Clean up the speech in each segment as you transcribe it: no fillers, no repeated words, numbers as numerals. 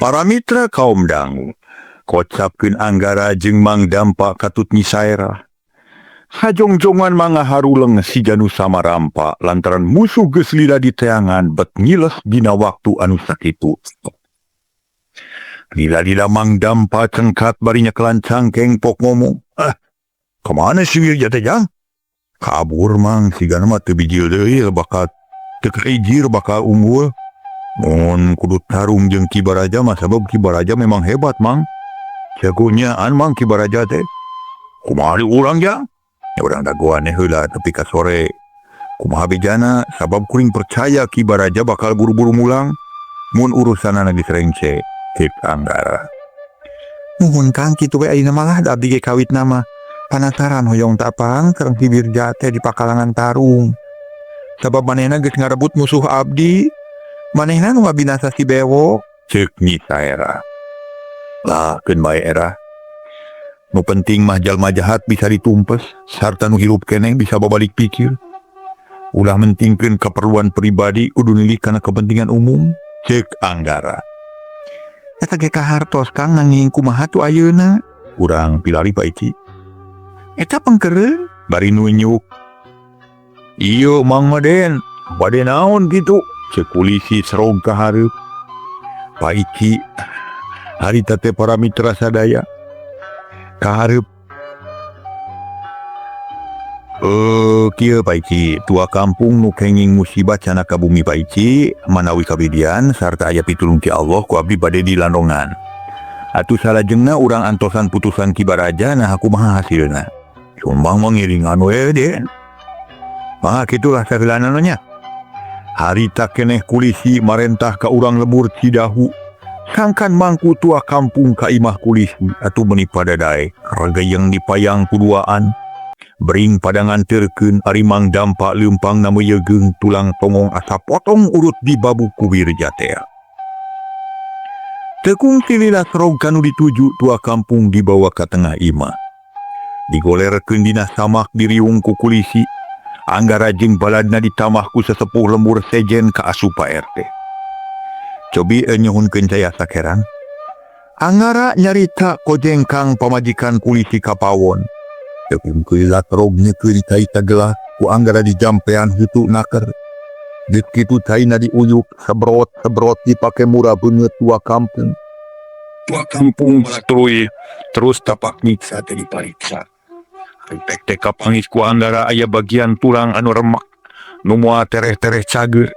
Para mitra kaum dangu, kocapkeun Anggara jeung Mang Dampa katut Nyi Saerah. Hajong-jongan manga haruleng si Janu Samarampa lantaran musuh geus lila di teangan bet ngileh dina waktu anu sakitu. Lila-lila Mang Dampa cengkat barinya kelancang kengpok ngomong, kemana si Wirja teh Jang? Kabur Mang, sigana mah teu bijil deui bakat teu keijir bakal unggul. Mun kudu tarung jeung Ki Baraja mah sabab Ki Baraja memang hebat Mang. Jagonyaan Mang Ki Baraja teh. Kumaha di urang Jang? Ya urang dagoan heula tepi ka sore. Kumaha bejana sabab kuring percaya Ki Baraja bakal buru-buru mulang mun urusanana geus rengse. Cek Anggara. Nuhun Kang kitu we ayeuna malah da abdi ge kawitna mah. Panasaran hoyong tapang sareng Ki Wirja teh di pakalangan tarung. Sabab manehna geus ngarebut musuh abdi. Manehna nu ngabinasa si Bewok. Cek Nyi Saerah. Lah keun bae era. Nu penting mah jalma jahat bisa ditumpes, sarta nu hirup keneh bisa babalik pikir. Ulah mentingkeun keperluan pribadi kudu nilih kana kepentingan umum. Cek Anggara. Eta ge kahartos Kang nanging kumaha tu ayeuna? Urang pilari Pak Ici. Eta pengkereun bari nu nyuk. Ieu Mang Maden, bade naon kitu? Cek polisi serong ka hareup. Pak Ici, harita teh para mitra sadaya kahareup. Kieu Pak Ici, tua kampung nu kenging musibah cana ka bumi Pak Ici, manawi kabidian sarta aya pitulung ti Allah ku abdi bade dilandongan. Atuh salajengna urang antosan putusan Ki Baraja nah kumaha hasilna. Cumbang mengiringan we Den. Mah kitulah saheulana nya. Harita keneh kulisi marentah ka urang lembur Cidahu. Sangkan mangku tua kampung ka imah kulisi atuh meuni padadae ragayeng dipayang kuduaan. Bering pada nganterkeun ari Mang Dampa leumpang na meuyegeung tulang tongong asa potong urut di babu ku Wirja teh. Tekung silila serog kanu dituju tua kampung dibawa ka tengah imah. Digolerkeun dina samak diriung ku kulisi. Anggara jeung baladna ditamah ku sesepuh lembur sejen ka asupa RT. Cobi nyuhunkeun saya sakeran. Anggara nyarita kojeng Kang pamajikan kulisi Kapawon. Tekung keulat rognya keurita gelah ku Anggara di jampean hitu naker. Dit kitu taina diuyuk sebrot dipake murah beungeut tua kampung. Tua kampung balatrui terus tapak nyiksa teh dipariksa. Ripek teh kapangis ku Anggara aya bagian tulang anu remak nu moal tereh-tereh cager.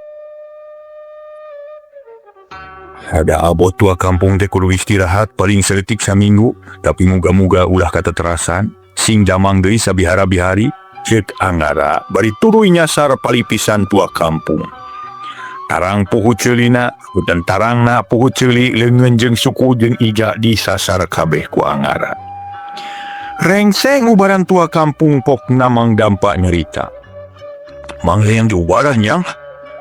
Ada abot tua kampung teh kudu istirahat paling seletik saminggu, tapi muga-muga ulah kateterasan. Sing damang deui sabihara-bihari. Cek Anggara bari tuluy nyasar palipisan tua kampung. Tarang puhu ceulina dan tarangna puhu ceuli leungeun jeung suku jeung iga disasar kabeh ku Anggara. Rengseng ubaran tua kampung pokna Mang Dampa nyerita. Mang yang diubaran yang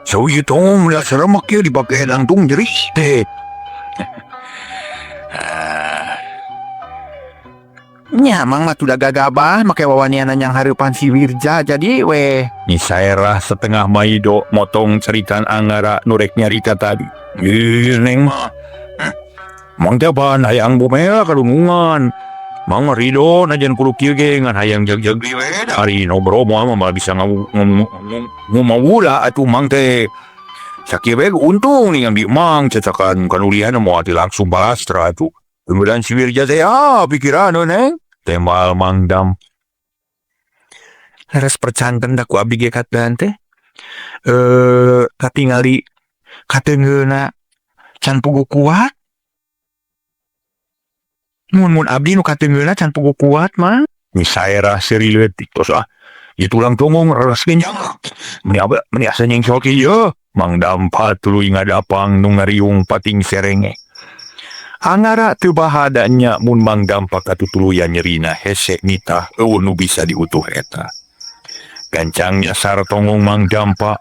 so ieu tong da seremek ieu dipake langtung jeris teh. Nya Mang mah tuh gagabah make wawaniana yang hareupan si Wirja jadi we. Nyi Saerah setengah maido motong ceritan Anggara nurek nyarita tadi. Neng mah. Mang teh pan hayang bumea kadunungan. Mang rido najan kudu kieu ge ngan hayang jag-jag we ari no bromo mah bisa ngomawula atuh Mang teh. Sakieu we untung ningan di Mang cetakan kanulian moal langsung balastra atuh. Kemudian si Wirja teh pikiran neng. Tembal Mang Dam. Leres percanten da ku abdi ge kateuan teh. Katingali kateungeuna can pugu kuat. Mun abdi nu kateungeuna can pugu kuat mah. Nyi Saerah serileutik tos ieu tulang tongong reres genjang. Meni asa nyengsol kieu. Mang Dampa tuluy ngadapang nu ngariung pating serenge. Anggara teu bahadanya mun Mang Dampa katutuluyan nyerina hese nitah eueuh nu bisa diutuh eta. Gancang nyasar tongong Mang Dampa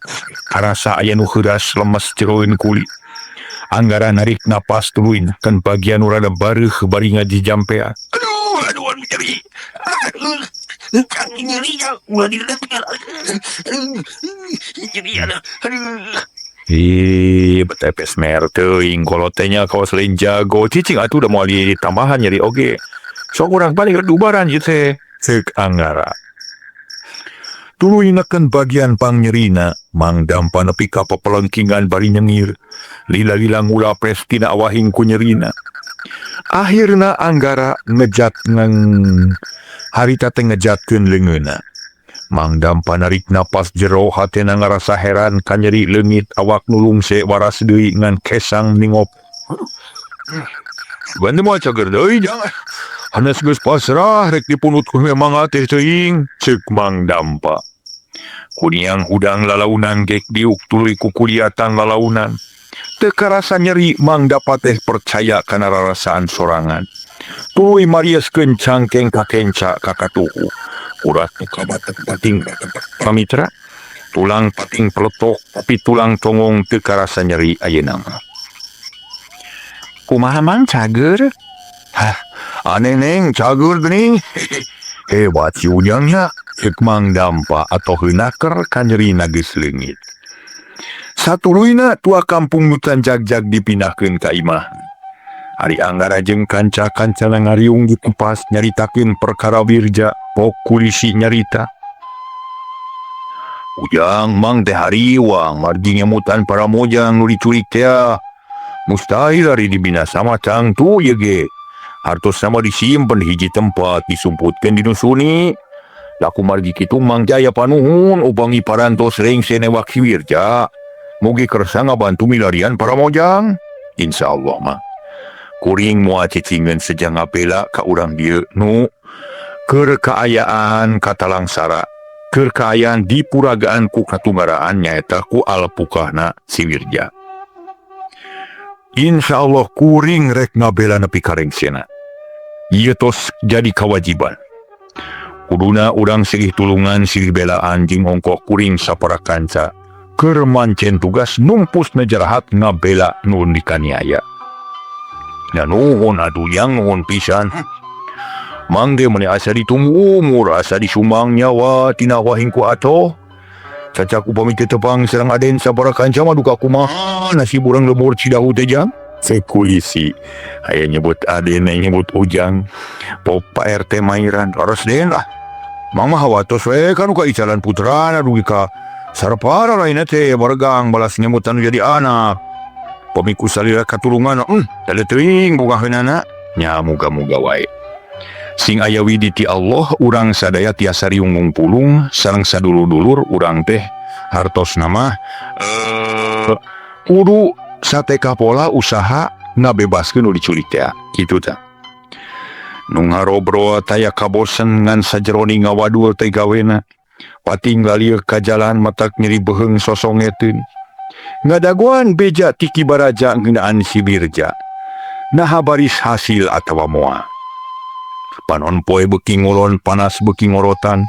karasa aya nu heuras lemes jeroeun kulit. Anggara narik napas tuluy kan bagian nu rada bareuh bari ngajijampean. Aduh nyeri. Kaki nyeri ya ulah diletik. Jadi ada. Betepes mer teuing kolotenya kawas lain jago cicing atuh udah mau tambahan nyari oge. Sok urang balik dubaran ieu teh. Ceuk Anggara. Tuluy neken bagian pangnyerina, Mang Dampa nepi ka papelengkingan bari nyengir. Lila-lila ngula pres tina awahing ku nyerina. Akhirna Anggara ngejat harita teh ngejatkeun leungeunna. Mang Dampa narik napas jero hatena ngarasa heran ka nyeri leungit awak nulungse waras deui ngan kesang ningop. Bantu moal cager deui jangan. Hanes geus pasrah rek dipunut ku memang teh teuing, ceuk Mang Dampa. Kuniang hudang lalaunan gek diuk tuluy ku kuliatan lalaunan. Teu karasa nyeri Mang Dampa teh percaya kana rarasaan sorangan. Tuluy marieskeun cangkeng ka kenca ka katuhu. Urat kabatek pating pamitra. Tulang pating peletok tapi tulang tongong teu karasa nyeri ayeuna mah. Kumaha Mang cager? Hah, aneh neng cager geuning. Hebat si ujangnya, ceuk Mang Dampa atau heunaker ka nyerina geus leungit. Satuluyna tua kampung nutan jag-jag dipindahkeun ka imah. Ari Anggara jeung kanca-kancana ngariung di tempat nyaritakeun perkara wirja pok kulisi nyarita. Ujang Mang teh hariwang margi ngemutan para mojang nu diculik teh. Mustahil ari dibinasa macang tu ye ge. Hartos sama disimpen hiji tempat disumputkeun dinu suni. Laku margi kitu Mang Jaya panuhun ubangi parantos reng senewak si wirja. Mugi kersa ngabantu milarian para mojang. Insyaallah mah. Kuring moal cicingeun sejang ngapela ka urang dieu nu keur kaayaan katalangsara, keur kaayaan dipuragaan ku katunggaraan nyaeta ku alpukahna si wirja. Insyaallah kuring rek ngabela nepi ka rengsena. Ieu tos jadi kewajiban. Kuduna urang silih tulungan silih belaan jeung ongkoh kuring sapara kanca keur mancen tugas numpusna jarahat ngabela nu dikaniaya. Ya nuhun atuh yang nuhun pisan. Mang de meni asa ditunggu umur asa disumbang nyawa tina wahing ku atoh. Cacaku pamit tepang serang aden sabara kanca mah duka kumaha nasib urang lemur Cidahu teh jang. Sekuisi. Aya nyebut aden nyebut ujang. Pop Pak RT Mairan laras den lah. Mang mah hawatos we kan ka icalan putrana dugi ka sarpara lainna teh bargang balas nyemutan jadi anak. Pamiku salira katulungan, tali teuing boga heunana, nya muga-muga wae. Sing aya widi ti Allah, urang sadaya tiasa riung ngumpulung, sareng sadulur-dulur urang teh hartos nama kudu sateka pola usaha ngabebaskeun nu diculik teh, kitu tah. Nu ngarobro taya kabosen ngan sajeroni ngawadul teh gawena, pating lalieur ka jalan matak nyeri beheung sosongeteun. Ngadaguan beja tiki baraja ngeunaan si wirja. Naha baris hasil atawa moal. Panon poe beuki ngulon panas beuki ngorotan.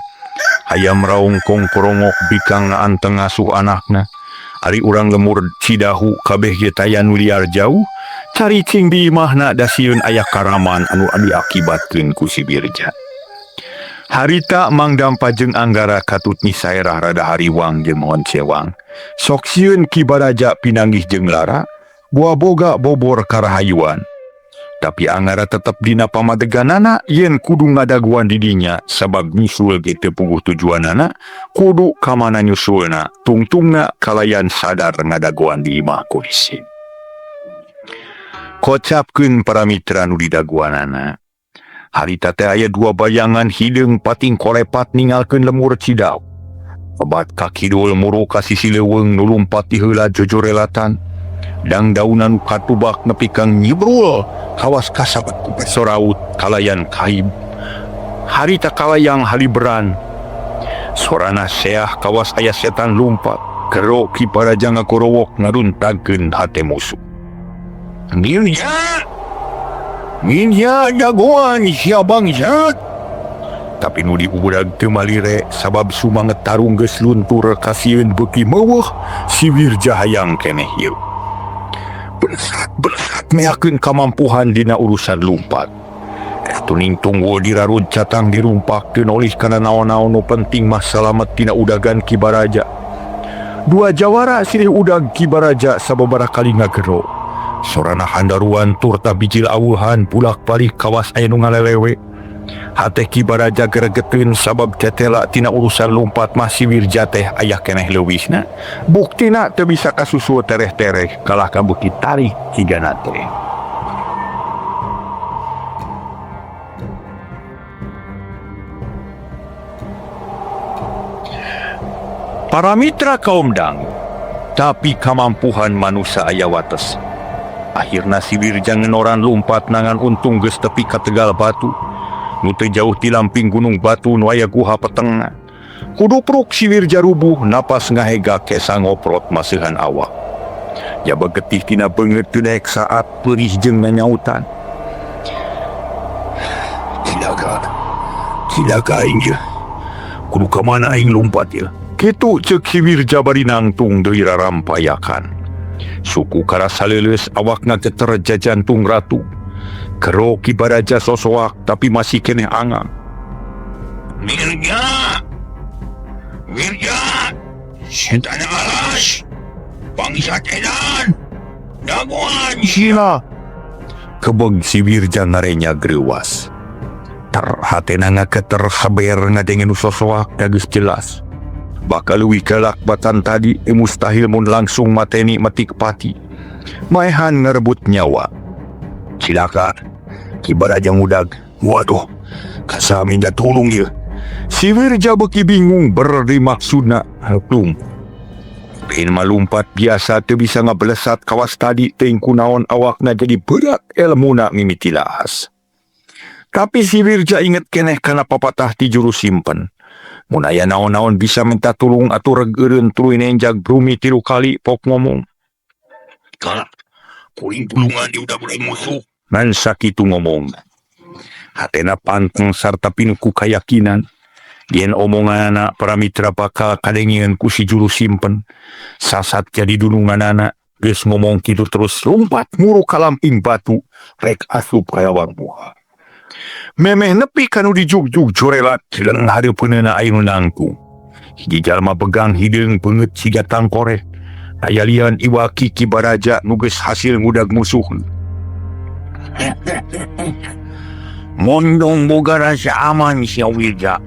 Hayam raung kong korongok bikang naan tengasuh anakna. Ari urang lemur Cidahu kabeh ge taya nu liar jauh. Caricing di imahna da sieun aya karaman anu diakibatkeun ku si wirja. Harita Mang Dampa jeung Anggara katut nisaerah rada hariwang jeung mohon cewang. Sok sieun Ki Baraja pinanggih jeung lara, boa boga bobor karahayuan. Tapi Anggara tetep dina pamadeganana yen kudu ngadaguan di dinya sabab nyusul ge teu puguh tujuanana, kudu ka mana nyusulna, tungtungna kalayan sadar ngadaguan di imah kulisi. Kocapkeun para mitra nu didaguanana. Harita teh aya dua bayangan hideung pating kolepat ninggalkeun lemur Cidahu. Obat kakidul muru ka sisi leuweung nu lumpat ti heula jojorelatan. Dang daunan katubak nepi kang nyibrul kawas kasabat ku soraut kalayan kaib. Harita kalayang haliberan. Sorana seah kawas aya setan lumpat. Kero Ki Baraja ngakorowok ngaruntagkeun hate musuh. Minnya jagoan siabang zat. Tapi nu diudag teu malire sabab sumanget tarung geus luntur kasieun beuki meuweuh si wirja hayang keneh ieu. Bersat meakeun kamampuhan dina urusan lumpat. Tuning tunggul dirarud catang dirumpak teu nolih kana naon-naon nu penting mah salamet tina udagan Ki Baraja. Dua jawara silih udag Kibaraja sababaraha kali ngagero. Sorana handaruan turta bijil awuhan pulak-balik kawas aya nu ngalelewe. Hate Kibaraja gregeteun sabab tetela tina urusan lumpat masih Wirja teh aya keneh leuwisna. Buktina teu bisa kasusul tereh-tereh kalah ka bukit tarik higana teh. Para mitra kaum dangu, tapi kamampuhan manusia aya wates. Akhirna si Wirja ngenoran lumpat nangan untung geus tepi ka tegal batu. Nu teu jauh ti lamping gunung batu nu aya guha petengna. Kudupruk si Wirja rubuh napas ngahega kesa ngoprot maseuhan awak. Jaba getih tina beungeut teu daek saat peurih jeung nanyautan. Cilaga aing ye. Kudu ka mana aing lompat ye? Kitu ceuk si Wirja bari nangtung deui rarampayakan. Suku karasa leuleus awakna geter jajantung ratu. Kero Kibaraja sosoak tapi masih keneh angang. Wirja! Setan alas! Bangsa edan! Daguan sila! Kebeg si Wirja ngarenya greuwas. Terhatena ngaketer haber ngadengen sosoak geus jelas. Bakal leuwih kelak batan tadi mustahil mun langsung mateni metik pati. Maehan ngarebut nyawa. Cilaka, Kibaraja ngudag. Waduh, kasa minta tolong ye. Si Wirja beki bingung berdi maksudna haklum. Pin malumpat biasa teu bisa ngabelesat kawas tadi teuing kunaon awakna jadi berat elmuna mimiti laas. Tapi si Wirja inget keneh kana papatah ti juru simpen. Mun aya naon-naon bisa minta tulung atuh regeureun tuluy nenjag brumi 3 kali pok ngomong. Kala, kuring tulungan di udah mulai musuh. Man sakitu ngomong. Hatena panteng sarta pinuku kayakinan. Yen omongan para mitra bakal kadengieun ku si juru simpen. Sasat jadi dunungan anak. Geus ngomong kitu terus lompat muru ka lamping batu. Rek asup kayawang buah. Memeh nepi kanu dijugjug jorelat dan hareupeunna aya nu nangtung. Hiji jalma begang hideung beungeut siga tangkoreh. Aya lian iwaki Kibaraja nu geus hasil ngudag musuh. Mondong boga rasa aman si Wirja.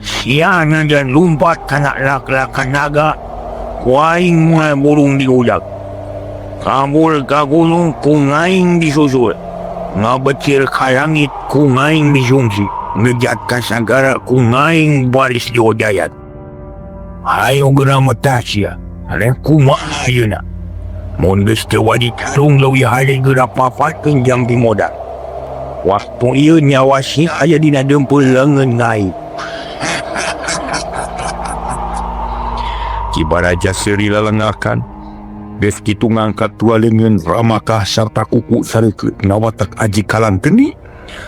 Siana dan lumpat kana lak-lakan naga. Kuaing mulai burung diudag. Kabul ka gunung kungaing disusul. Ngabecir ka langit ku ngaing disungsi. Ngejat ka sagara ku ngaing baris diodayat. Hayo geura metasya. Aleh kumaha ayeuna. Mun geus teu wadi tarung leuwih hade geura papatkeun jambi modal. Waktu ieu nyawa si aya dina deumpul leungeun ngai. Kibaraja seuri lalengakan. Geus kitu ngangkat dua leungeun ramakah sarta kuku sareukeut nawatak aji kalan geni.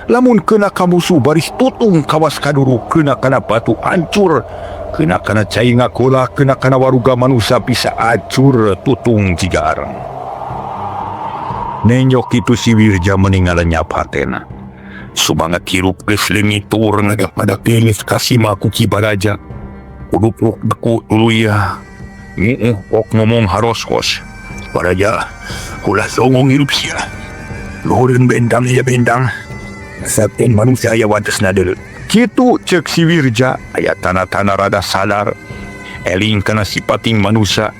Lamun keuna ka musuh baris tutung kawas kaduru keuna kana batu hancur. Keuna kana cai ngakola keuna kana waruga manusia bisa hancur tutung jiga areng. Nenyok itu si Wirja meninggal nyap hatena. Sumangat hirup geus leungit tur ngadapada geus kasima ku Kibaraja. Kudu puk deku dulu ya. Pok ngomong haros-hos. Baraja, ulah songong hirup sia. Luhureun bentang ya bentang. Sabten manusia aya watesna deuleu. Kitu ceuk si Wirja aya tana-tana rada sadar. Eling kana sipating manusia.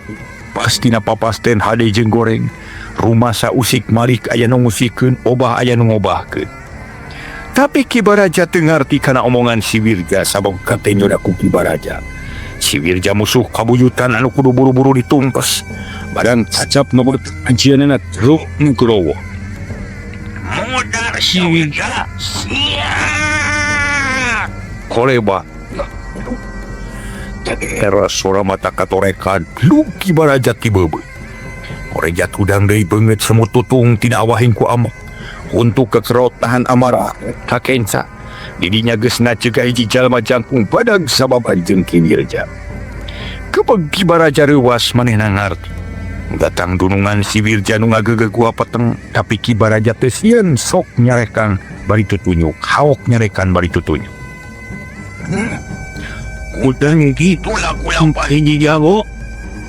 Pastina papasten hade jeung goreng. Rumah sausik malik aya nu ngusikeun, obah aya nu ngobahkeun. Tapi Kibaraja teu ngarti kana omongan si Wirja sabab katenya ku Kibaraja. Si Wirja musuh kabuyutan anu kudu buru-buru ditumpes. Badan cacap nu ajianna truk nu gerowo. Modar si Wirja. Koleba. Era suara mata katorekan lu Kibaraja ti beubeuh. Korejat udang deui beungeut semut tutung tina awahing ku amak. Untuk kekerot tahan amarah kakenca. Didinya geus nacegah hiji jalma jangkung badag sababan jeung Ki Wirja. Kebeg Kibaraja reuwas manehna ngarti. Datang dunungan si Wirja nu ngagegeg gua peteng, tapi Kibaraja teu sieun sok nyarekan bari tutunyuk, haok nyarekan bari tutunyuk. Udang gitu lah ku lampah hiji jago.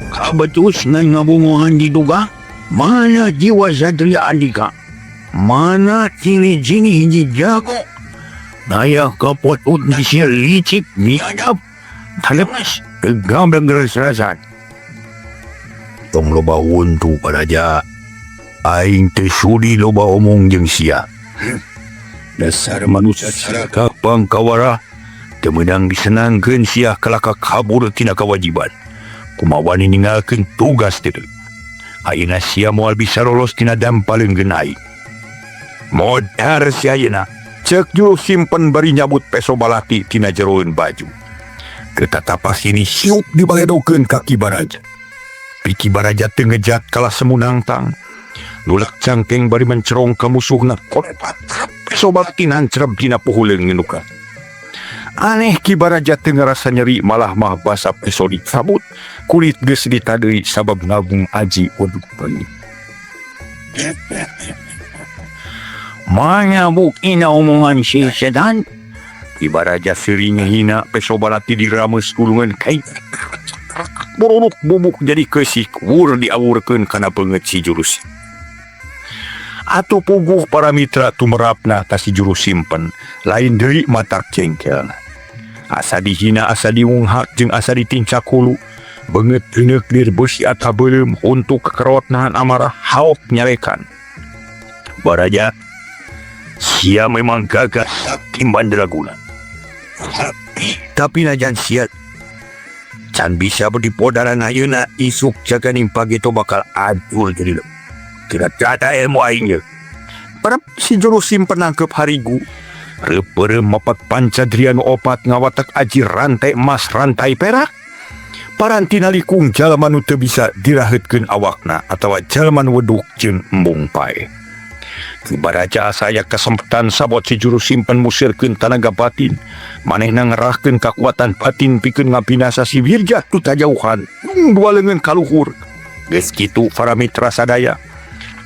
Kabetus na ngabunguhan diduga, mana jiwa Satria Andika, mana cini-cini hiji jago, naya kapotut di siya licik niadap, talemas, tegambang geras-gerasan. Tong loba untu Baraja, aing tesudi loba omong jeung sia. Dasar manusia saraka pangkawara, temenang disenangkeun sia kalaka kabur tina kewajiban. Kumawa ningalkeun tugas teu. Ayeuna sia moal bisa lolos tina dampaleun genai. Modar si ayeuna, ceuk juru simpen bari nyabut peso balati tina jeroeun baju. Ketatapas ini siup dibagedokeun ka Ki Baraja. Ki Baraja teu ngejat kalah semunang tang. Nulak cangkeng bari mencerong ka musuhna korepat peso balati nancreb dina puhuleun ngenuka. Aneh Ki Baraja teu ngarasa nyeri malah mah basa peso dicabut, kulit geus ditadeui sabab ngabung aji waduk peuli. Manyabuk ina omongan si sedan. Ki Baraja sering hina peso balati dirames gulungan kai. Bororok bubuk jadi kesik wur diawurkeun kana beungeut si jurus. Atuh puguh para mitra tumerapna ka si juru simpen, lain deui matak cengkelna. Asa dihina, asa diunghak, jeung asa ditincak hulu. Beungeut teuneuk lir beusi ata beuleum untuk kekerot nahan amarah haok nyarekan. Baraja, sia memang gagah sakti mandraguna. Tapi najan sia can bisa berdipodaran ayeuna isuk jaganing pageto bakal adul jadi kira-kira ilmu aingnya. Parap si juru simpen nangkep harigu. Repere mapat pancadrian opat ngawatak aji rantai emas rantai perak. Paranti nalikung jalma nu teu bisa diraheutkeun awakna atawa jalma nu weduk jeung embung pae. Ki Baraja asa aya kesempatan sabot si juru simpen musirkeun tanaga batin. Manehna ngerahkeun kakuatan batin pikeun ngabinasa si Wirja tu tajauhan. Dua leungeun kaluhur. Geus kitu para mitra sadaya.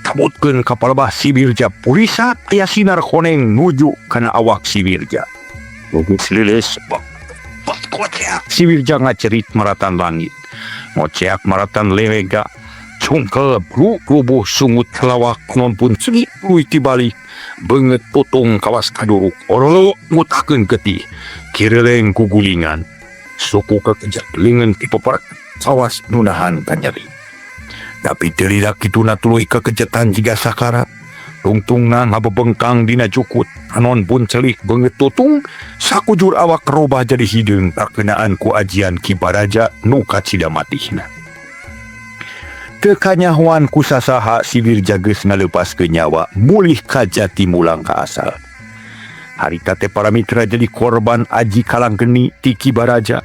Tabutkeun ka palebah si Wirja purisa aya sinar koneng nuju kana awak si Wirja. Geus lilis si Wirja ngacerit maratan langit. Ngoceak maratan lewega. Cungkel bruk rubuh sungut kelawak non pun sengit luy tibalik. Beungeut tutung kawas kaduruk. Orolo ngutakeun getih. Kireleng kugulingan. Suku kekejak lingan tipe parak. Kawas nunahan kanyeri. Tapi teridak kituna tuluy kekejetan jiga sakara. Tungtungna ngabebengkang dina jukut. Anon pun celik beungeut tutung. Sakujur awak robah jadi hideung terkenaan ku ajian Ki Baraja nu kacida matihna. Kekanyahoan ku sasaha si Wirja geus ngaleupaskeun nyawa mulih ka jati mulang ka asal. Harita teh para mitra jadi korban aji kalanggeni ti Ki Baraja.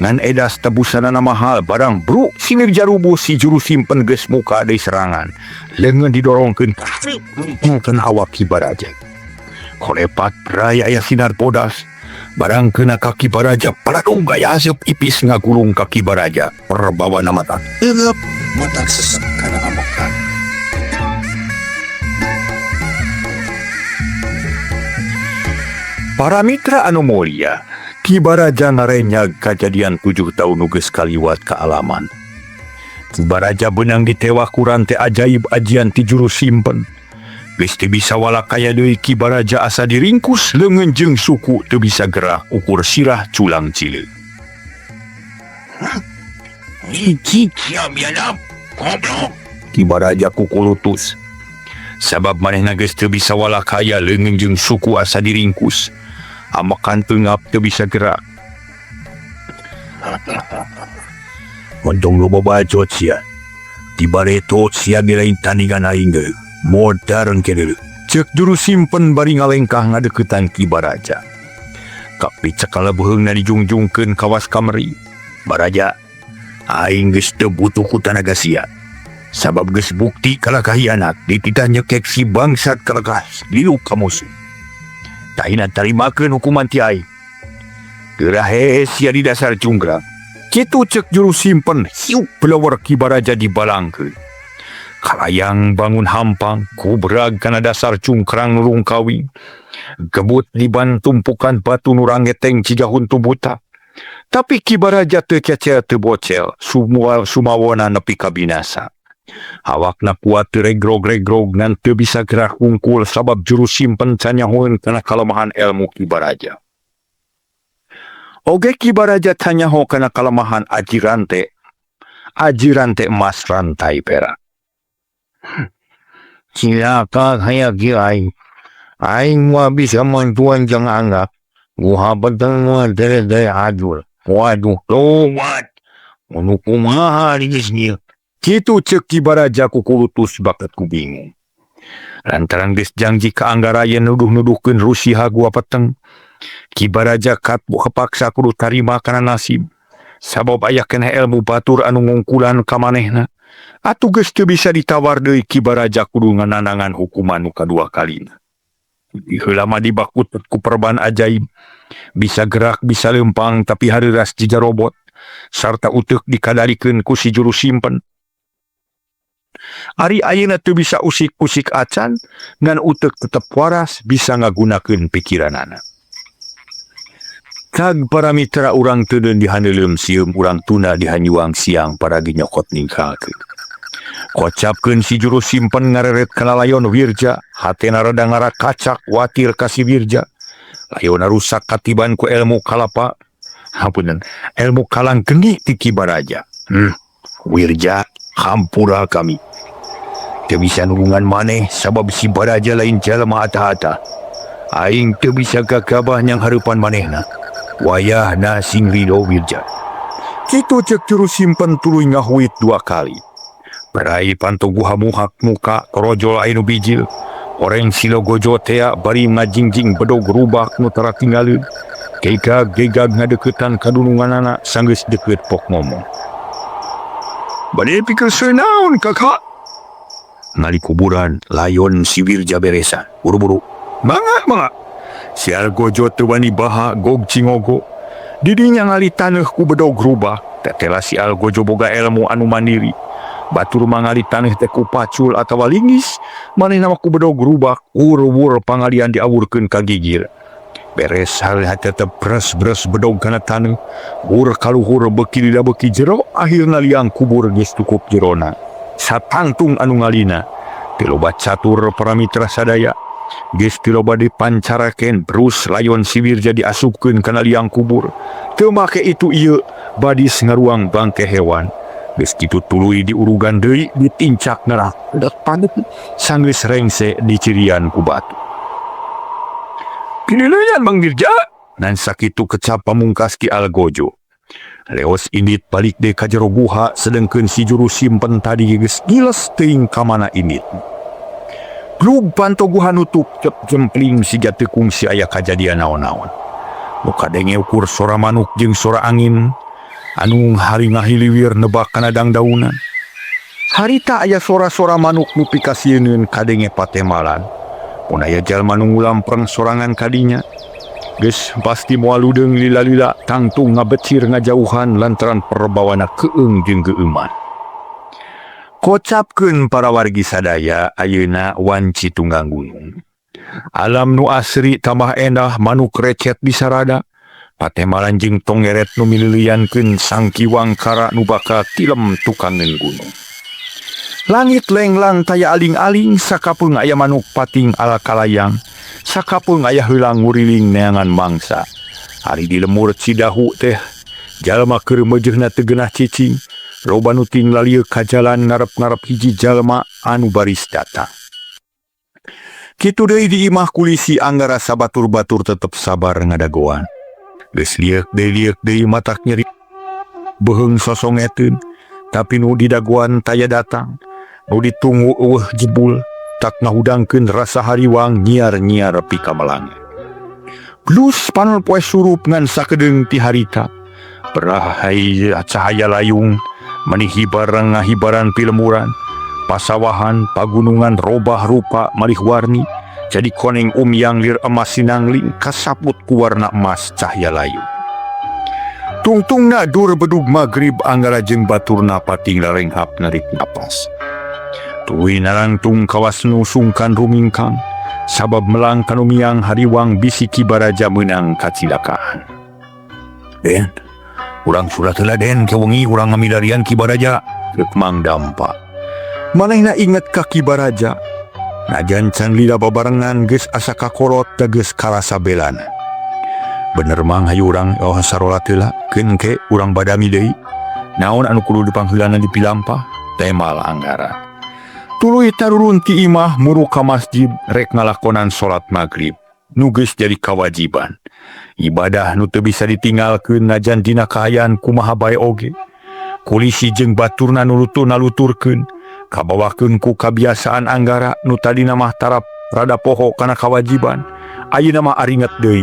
Ngan edas tebusanana mahal barang bruk si Wirja rubuh si juru simpen geus muka deui serangan. Leungeun didorongkeun ka awak Ki Baraja. Kolepat raya aya sinar podas. Barang kena Ki Baraja paladung gaya aseup ipis ngagulung Ki Baraja. Perbawana mata euleup mata sesek kana amokan. Para mitra anu mulia, Ki Baraja ngarenyag kajadian 7 tahun nu geus kaliwat ka alaman. Ki Baraja beunang ditewah ku rante ajaib ajian ti juru simpen. Geus teu bisa walakaya deui Ki Baraja asa diringkus leungeun jeung suku teu bisa gerak ukur sirah culang cileuk. Licik sia biadab, goblok. Ki Baraja kukulutus. Sabab manehna geus teu bisa walakaya leungeun jeung suku asa diringkus. Amakan tengap teu bisa gerak. Montong loba bacot sia. Tibaretot sia dilain tandingan aing geus. Modern kedeu. Ceuk juru simpen bari ngalengkah ngadeuketan Ki Baraja. Kapi cekala beheungna dijungjungkeun kawas kameri. Baraja, aing geus teu butuh ku tanaga sia. Sabab geus bukti kalakah hianat dititah nyekek si bangsat kalakah liuk ka musuh. Tahina tarimakeun hukuman ti aing. Geurah hehe sia di dasar cungkrang. Kitu ceuk juru simpen hiup pelawar Ki Baraja dibalangkeun. Kalayang bangun hampang, kubrag kana dasar cungkrang nurung kawing. Gebut di ban tumpukan batu nurang ngeteng cigahun tubuta. Tapi Kibaraja teu cecel teu bocel, sumawana nepi ka binasa. Awakna kuat teu regrog-regrog ngan teu bisa gerak hungkul sabab jurus simpen canyahoeun kana kalemahan ilmu Kibaraja. Oge Kibaraja tanyaho kana kalemahan Ajirante emas rantai perak. Cilaka kayak aing. Aing mah bisa mantuan jang anggap. Gua batang mah dere adul. Waduh, lowat. Unu kumaha digisnya. Kitu cek Kibaraja kukulutus bakat ku bingung. Lantaran geus janji ka Anggaraya nuduh-nuduhkeun Rusiha gua peteng. Kibaraja kepaksa kudu tarima kana nasib. Sabab aya kena ilmu batur anu ngungkulan ka manehna. Atuh geus teu bisa ditawar deui Kibaraja kudu ngananangan hukuman nu kadua kalina. Heula mah dibakut ku perban ajaib. Bisa gerak, bisa lempang, tapi hareuras jiga robot. Sarta uteuk dikadalikeun ku si juru simpen. Ari ayeuna teu bisa usik-usik acan, ngan uteuk tetep waras bisa ngagunakeun pikiranana. Kag para mitra urang teudeun dihaneuleum sieum urang tuna dihanyuang siang para ginyokot ninggalkeun. Kocapkeun si juru simpen ngareret kana layon Wirja, hatena rada ngarakacak watir ka si Wirja. Layona rusak katiban ku ilmu kalapa. Hampunan, ilmu kalang geni ti Kibaraja. Wirja, hampura kami. Teu bisa nulungan maneh sabab si Baraja lain jalma hata-hata. Aing teu bisa gagabah nyang hareupan manehna. Wayahna sing ridho Wirja. Kitu cek juru simpen tuluy ngahuit 2 kali. Berai panto guha muhak muka korojol ainu bijil. Oreng silo gojo tea bari ngajingjing bedog rubak nu tara tinggalin. Gegag ngadeketan kadununganana sanggeus deket pok ngomong. Bade pikir senaon kakak? Ngali kuburan layon si Wirja beresan. Buru-buru. Mangga. Si Algojo teu wani baha gog cingogo. Didinya ngali taneuh ku bedog rubak. Tetela si Algojo boga ilmu anu mandiri. Batur mangali taneuh teh ku pacul atawa linggis, manehna ku bedog rubak, wur-wur pangalian diawurkeun ka gigir. Beres hareuh tetep bres bedog kana taneuh, wur kaluhur beuki lila beuki jero, akhirna liang kubur geus cukup jerona. Satangtung anu ngalina, teu loba catur para mitra sadaya, geus teu loba dipancarakeun brus layon si Wirja diasupkeun kana liang kubur. Teu make itu ieu badis ngaruang bangke hewan. Geus kitu tuluy diurugan deui ditincak nerah dak padet sanggeus rengse dicirian ku batu. Pinileuyan Mang Wirja, nan sakitu kecap pamungkas ki Algojo. Leos indit balik deui ka jero guha sedengkeun si juru simpen tadi geus giles teuing ka mana indit. Blug panto guha nutup cep jempling siga teu kungsi aya kajadian naon-naon. Nu kadenge ukur sora manuk jeung sora angin anu hari ngahiliwir nebak kana dangdaunan. Harita aya sora-sora manuk nu pikasieun kadenge patemalan. Mun aya jalma nu ngulampreng sorangan kadinya, geus pasti moal ludeung lila-lila tangtung ngabecir ngajauhan lantaran perbawana keung jeung geueuman. Kocapkeun para wargi sadaya ayeuna wanci tunggang gunung. Alam nu asri tambah endah manuk recet di sarada. Patemalan jeung tongeret nu mililiankeun sang kiwangkara nu bakal tilem tukangeun gunung. Langit lenglang taya aling-aling sakapeung aya manuk pating ala kalayang, sakapeung aya heula nguriling neangan mangsa. Ari di lemur Cidahu teh jalma keur meujeuhna teu geunah cicing, loba nu tinggalieu ka jalan ngarep-ngarep hiji jalma anu baris datang. Kitu deui di imah kulisi Anggara sabatur-batur tetep sabar ngadagoan. Geus liek deui matak nyeri beheung sosongeteun, tapi nu didaguan taya datang, nu ditunggu jebul tak ngahudangkeun rasa hariwang nyiar-nyiar pika melang. Plus panel poe surup ngan sakedeung ti harita, berahai cahaya layung manihibar ngahibaran pilemuran, pasawahan pagunungan robah rupa malih warni. Jadi koneng umyang lir emas sinangling kasaput ku warna emas cahya layu. Tungtungna dur bedug magrib Anggara jeung baturna pating larenghap narik napas. Tuluy narangtung kawas nu sungkan rumingkang, sabab melang kanumiang hariwang bisi Kibaraja meunang kacilakaan. Urang surat teladen kewengi urang ngamilarian Ki Baraja. Ceuk Mang Dampa. Manehna inget ka Ki Baraja. Najan can lila babarengan geus asa kakolot da geus karasa belana. Bener mang hayu urang sarolat heula keun ke urang badami deui. Naon anu kudu dipangheulana di Pilampah? Temal Anggara. Tuluy tarurun ti imah muru ka masjid rek ngalakonan salat maghrib. Nu geus jadi kawajiban. Ibadah nu teu bisa ditinggalkeun najan dina kaayaan kumaha bae oge. Kulisi jeung baturna nulutun naluturkeun, kabawakeun ku kabiasaan Anggara nu tadina mah tarap rada poho kana kawajiban. Ayeuna mah aringet deui.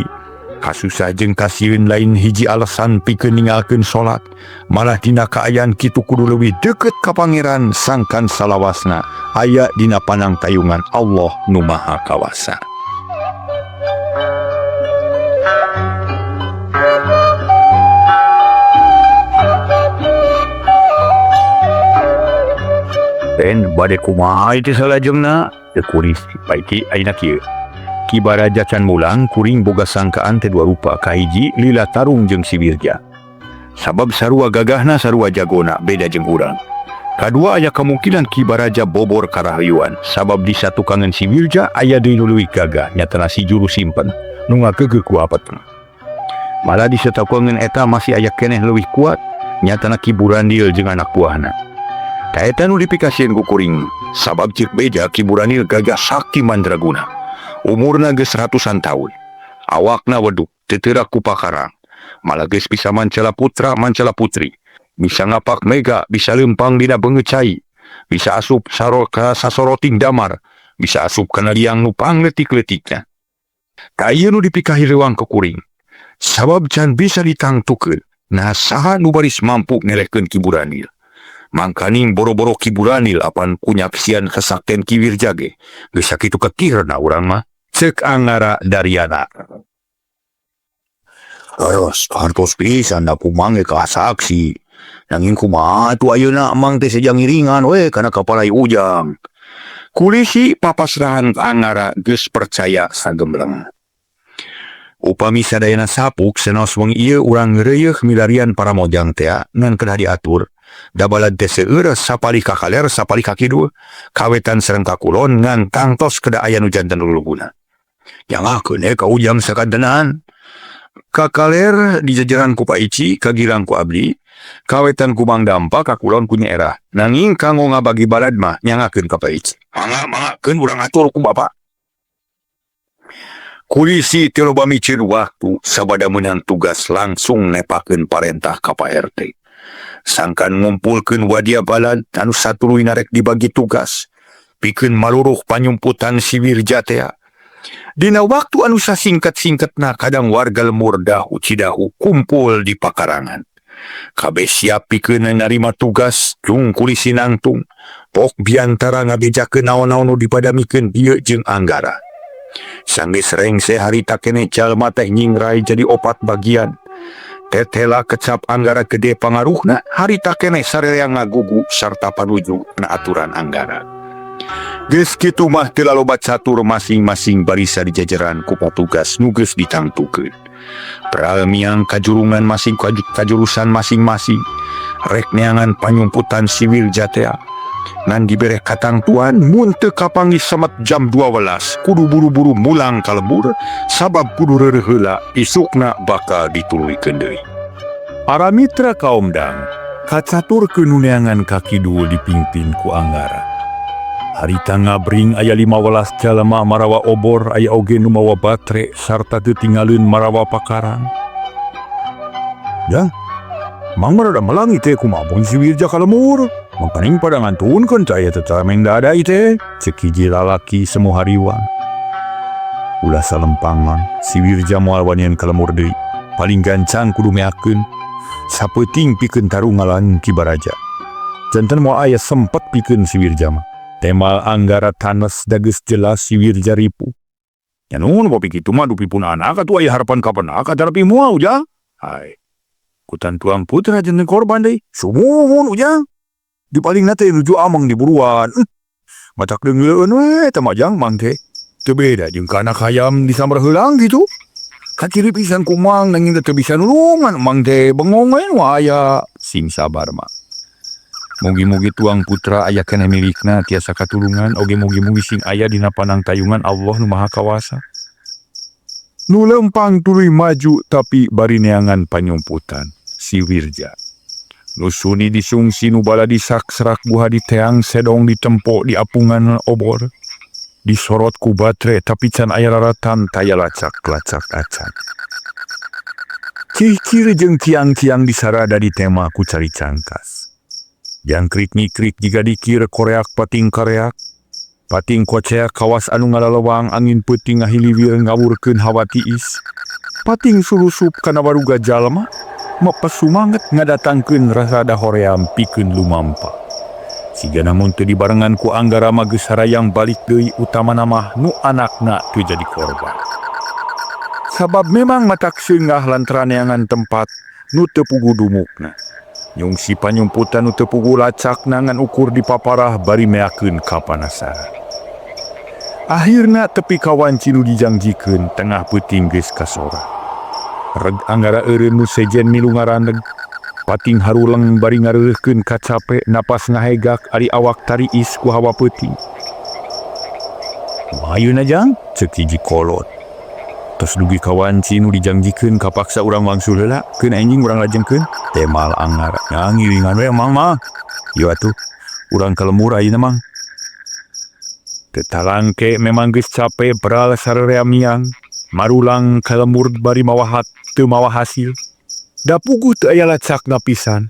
Kasusah jeung kasieun lain hiji alasan pikeun ninggalkeun salat, malah dina kaayaan kitu kudu leuwih deukeut ka Pangeran sangkan salawasna aya dina panang tayungan Allah nu Maha Kawasa. Dan bade kumaha itu salajengna teu kuring paiki ayeuna kieu. Ki Baraja can mulang kuring boga sangkaan teh dua rupa, kahiji lila tarung jeung si Wirja. Sabab sarua gagahna sarua jagona beda jeung urang. Kadua aya kemungkinan Ki Baraja bobor karahayuan sabab di satu kangen si Wirja aya deui nu leuwih gagah nyatana si juru simpen nu ngageugeur ku apatna. Malah di satu kangen eta masih aya keneh leuwih kuat nyatana Ki Buranil jeung anak buahna. Ta eta nu dipikasieun ku kuring sabab ceuk beja Ki Buranil gagah sakti mandraguna. Umurna geus ratusan tahun. Awakna weduk, teu teurak ku pakarang. Malah geus bisa mancala putra, mancala putri. Bisa ngapak mega, bisa lempang dina beungeut cai. Bisa asup sasoroting damar. Bisa asup kana liang nu pangletik-letikna. Ta ieu nu dipikahi reuang ku kuring. Sabab can bisa ditangtukeun. Nah saha nu baris mampu ngelehkeun Ki Buranil. Mangkaning boro-boro Ki Buranil apan kunyaksian kesaktian Ki Wirja ge. Geus sakitu kekirna urang mah. Ceuk Anggara Daryana. Hartos pisan da pumange ka saksi. Nanging kumaha atuh ayeuna amang teh sejang iringan we kana kapalai ujang. Kulisi papasrahan Anggara geus percaya sagembleng. Upami sadayana sapuk senaos wengi ieu urang ngeureuyeuh milarian para mojang teh ngan kedah diatur. Da balad teh seueur sapali ka kaler sapali ka kidul kawetan sareng ka kulon ngan tangtos kedah aya nu janten luluguna. Jangakeun ka ujang sakadenaan. Ka kaler di jajaran ku Paici, ka girang ku Abdi, kawetan ku Mang Dampa, ka kulon ku Nyaerah. Nanging kanggo ngabagi balad mah nyangakeun ka Paici. Mangga keun urang atur ku Bapak. Kulisi teu loba micieun waktu sabada meunang tugas langsung nepakeun parentah ka Pak RT. Sangkan ngumpulkeun wadia balad anu satuluyna rek dibagi tugas. Pikeun maluruh panyumputan si Wirja teh. Dina waktu anu sasingkat-singkatna kadang warga lemur dahu Cidahu kumpul di pakarangan. Kabeh siap pikeun narima tugas cung kulisi nangtung. Pok biantara ngabejakeun naon-naon nu dipadamikeun ieu jeung Anggara. Sanggeus rengse harita keneh jalma teh nyingrai jadi 4 bagian. Tetela kecap Anggara gede pangaruhna harita keneh sarereang ngagugu sarta panuju na aturan Anggara. Geus kitu mah teu laloba catur masing-masing barisa di jajaran ku patugas nu geus ditangtukeun. Pralmiang kajurungan masing kajurusan masing-masing. Rek neangan panyumputan si Wirja teh. Ngan dibere katangtuan mun teu kapanggih semet jam 12 kudu buru-buru mulang ka lembur sabab kudu reureuh heula isukna bakal dituluykeun deui. Para mitra kaum dang kacaturkeun neangan ka kidul dipimpin ku Anggara. Harita ngabring aya 15 jalema marawa obor aya oge nu mawa batre sarta teu tingalieun marawa pakarang. Jang, mang rada melangi teh kumaha mun si Wirja ka lemur. Mangkaning pada ngantunkeun caya teh tameng dadai teh, ceuk hiji lalaki semu hariwang. Ulah salempangan si Wirja moal wanian ka lemur deui. Paling gancang kudu meakeun sapeuting pikeun tarung ngalan Ki Baraja. Janten moal aya sempet pikeun si Wirja mah. Temal Anggara tanes da geus jelas si Wirja ripu. Nya nuhun popi kitu mah dupi pun anak atuh aya harapan kapenah ka terapi moal ujang. Hai. Kutan tuang putra jeung korban deui. Sumuhun ujang. Di paling nate nuju amang di buruan. Matak deungeuleun we teh majang mang teh. Teu beda jeung kana hayam disambar heulang gitu. Kaciri pisan kumang nanging teu bisa nulungan mang teh bengong we waya. Sing sabar mah. Mugi-mugi tuang putra aya kana milikna tiasa katulungan oge mugi-mugi sing aya dina panang tayungan Allah nu Maha Kawasa. Nu lempang tuluy maju tapi bari neangan panyumputan si Wirja. Nu suni disungsi nu bala disak serak buah di teang sedong ditempo di apungan obor. Disorot ku batre tapi can aya raratan taya lacak-lacak acan. Cih-cih jeung kiang-kiang disarada di tema ku cari cangkas. Jangkrik ngikrik jika dikir koreak pating kareak. Pating koceak kawas anu ngalalewang angin peuting ngahiliwir ngawurkeun hawa tiis. Pating sulusup kana baruga jalma. Mapasumanget ngadatangkeun rasa hoream pikeun lumampa. Siga namun teu dibarengan ku Anggara mah geus sarayang balik deui utama nama nu anakna teu jadi korban. Sabab memang matak seunggah lantaran neangan tempat nu teu pugu dumukna. Nyungsi panyumputan nu teu pugu lacak nangan ukur di paparah bari meakeun kapanasaran. Akhirna tepi kawanci nu dijangjikeun tengah peuting geus kasora. Reg Anggara eureun nu sejen milu ngaraneg. Pating haruleng bari ngareureuhkeun kacape napas ngahegak ari awak tariis ku hawa peuting. Ayeuna jang ceuk hiji kolot. Tos dugi kawanci nu dijangjikeun kapaksa urang wangsul heula keun anjing urang lajengkeun temal Anggara ngiringan we mang mah. Ieu atuh urang kalemur ayeuna mang. Teu talangke memang geus cape beral sarerea miang marulang kalemur bari mawahat teu mawa hasil. Da puguh teu aya lacakna pisan.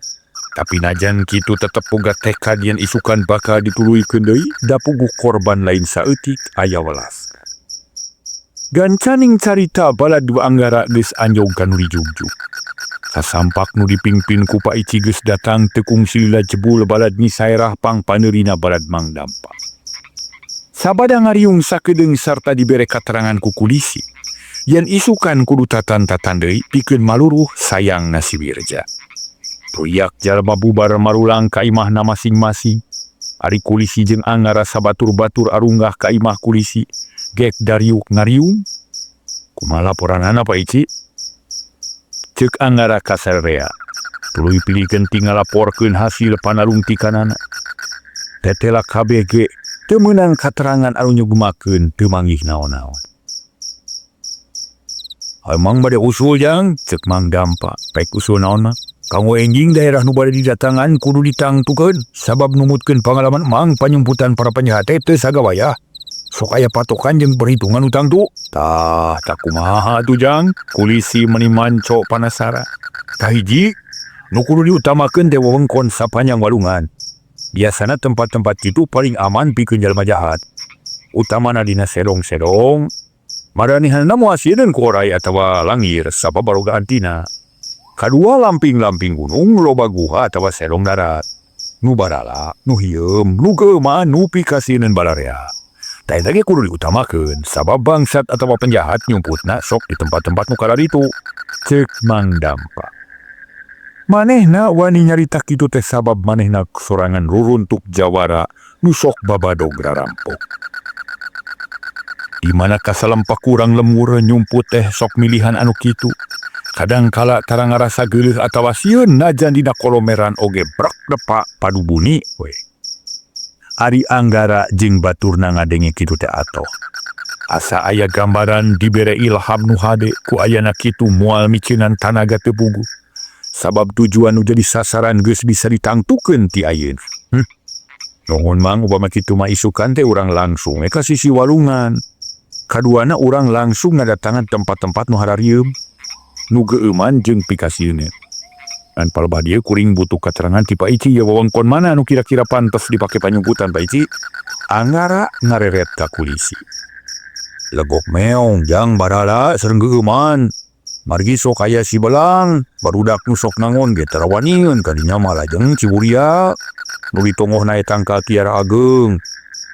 Tapi najan kitu tetep boga tekad yen isukan bakal dituluykeun deui, da puguh korban lain saeutik aya welas. Gancaning carita bala dua Anggara geus anjog ka nu dijugjug. Sasampak nu dipingpin ku Pak Ici geus datang teu kungsi lila jebul balad ni saerah pang paneurina balad Mang Dampa. Sabada ngariung sakedeung sarta dibere katerangan ku kulisi. Yen isukan kudu tatan-tatan deui pikeun maluruh sayang si Wirja. Ruyak jalma bubar marulang ka imahna masing-masing. Ari kulisi jeung Anggara sabatur-batur arunggah ka imah kulisi. Gek dariuk ngariung. Kumaha laporanana Pak Ici? Ceuk Anggara ka sarerea. Tuluy pilikeun tinggal laporkeun hasil panalung ti kanana. Tetela KBG teu meunang katerangan anu nyugemakeun teu manggih naon-naon. Emang bade usul jang, cek Mang Dampa. Pek usul naon mah. Kanggo enjing daerah nu bade didatangan kudu ditangtukeun sabab numutkeun pengalaman mang panyumputan para penjahat teu sagawaya. Sok aya patokan jeung perhitungan utang tu. Tah kumaha tu jang? Kulisi meni manco panasara. Kahiji, nu kudu diutamakeun teh wewengkon sapanjang walungan. Biasana tempat-tempat kitu paling aman pikeun jalma jahat. Utamana dina sedong-sedong. Maranihanna moal asieun ku oray atawa langir sapa baroga antina. Kadua lamping-lamping gunung loba guha atawa sedong darat. Nu barala, nu hieum, nu geuman, nu pikasieun balarea. Tah eta ge kudu diutamakeun sabab bangsat atawa penjahat nyumputna sok di tempat-tempat nu kada ditu. Ceuk Mang Dampa. Manehna wani nyarita kitu teh sabab manehna sorangan ruruntuk jawara nu sok babadog rarampok. Di mana kasalempak kurang lemur nyumput teh sok milihan anu kitu. Kadang kala tara ngarasa geuleuh atawa sieun najan dina kolomeran oge brak depa padu bunyi we. Ari Anggara jeung baturna ngadenge kitu teh atoh. Asa aya gambaran dibere ilham nu hade ku ayana kitu moal miceunan tanaga teu puguh. Sabab tujuan nu jadi sasaran geus bisa ditangtukeun ti ayeuna. Nuhun mang upama kitu mah isukan teh urang langsung ka sisi walungan. Kaduana urang langsung ngadatangan tempat-tempat nu hararieum, nu geuman jeung pikasieunna. An palebah dieu kuring butuh katerangan ti Pak Ici ya wewengkon mana nu kira-kira pantes dipake panyumputan Pak Ici. Anggara ngareret ka kulisi. Legok meong jang barala sareng geuman. Margi sok aya si belang, barudak nu sok nangon ge tarawanieun kadinya mah lajeng Ciburia. Nu ditongohna eta tangkal Kiara Ageng.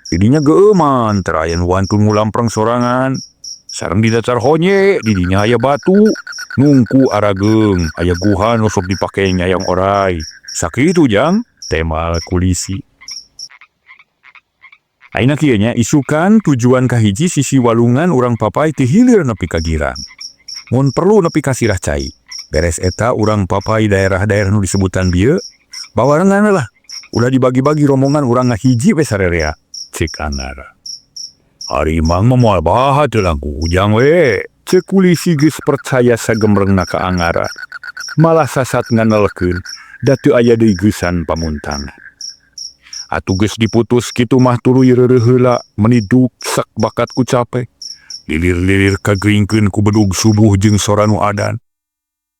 Didinya geuman terayan wantun ngulampreng sorangan. Sareng di datar honye, didinya aya batu. Nungku Arageng, aya guha nu sok dipake nyayang oray. Sakitu jang, temal kulisi. Ayeuna kieu nya isukan tujuan kahiji sisi walungan urang papai teu hilir nepi ka girang. Mun perlu nepi ka sirah cai. Beres eta urang papai daerah-daerah nu disebutan bieu, bawarengan lah. Udah dibagi-bagi rombongan urang ngahiji we sararea. Cek Anggara. Ari mang moal bahat langku ujang we. Cek Kulisi geus percaya sagemrengna ka Anggara. Malah sasat nganelkeun da teu aya deui geusan pamuntangan. Atuh geus diputus kitu mah tuluy reureuh heula meniduk sak bakat ku capek. Lilir-lilir kageuingkeun ku bedug subuh jeung sora nu adan.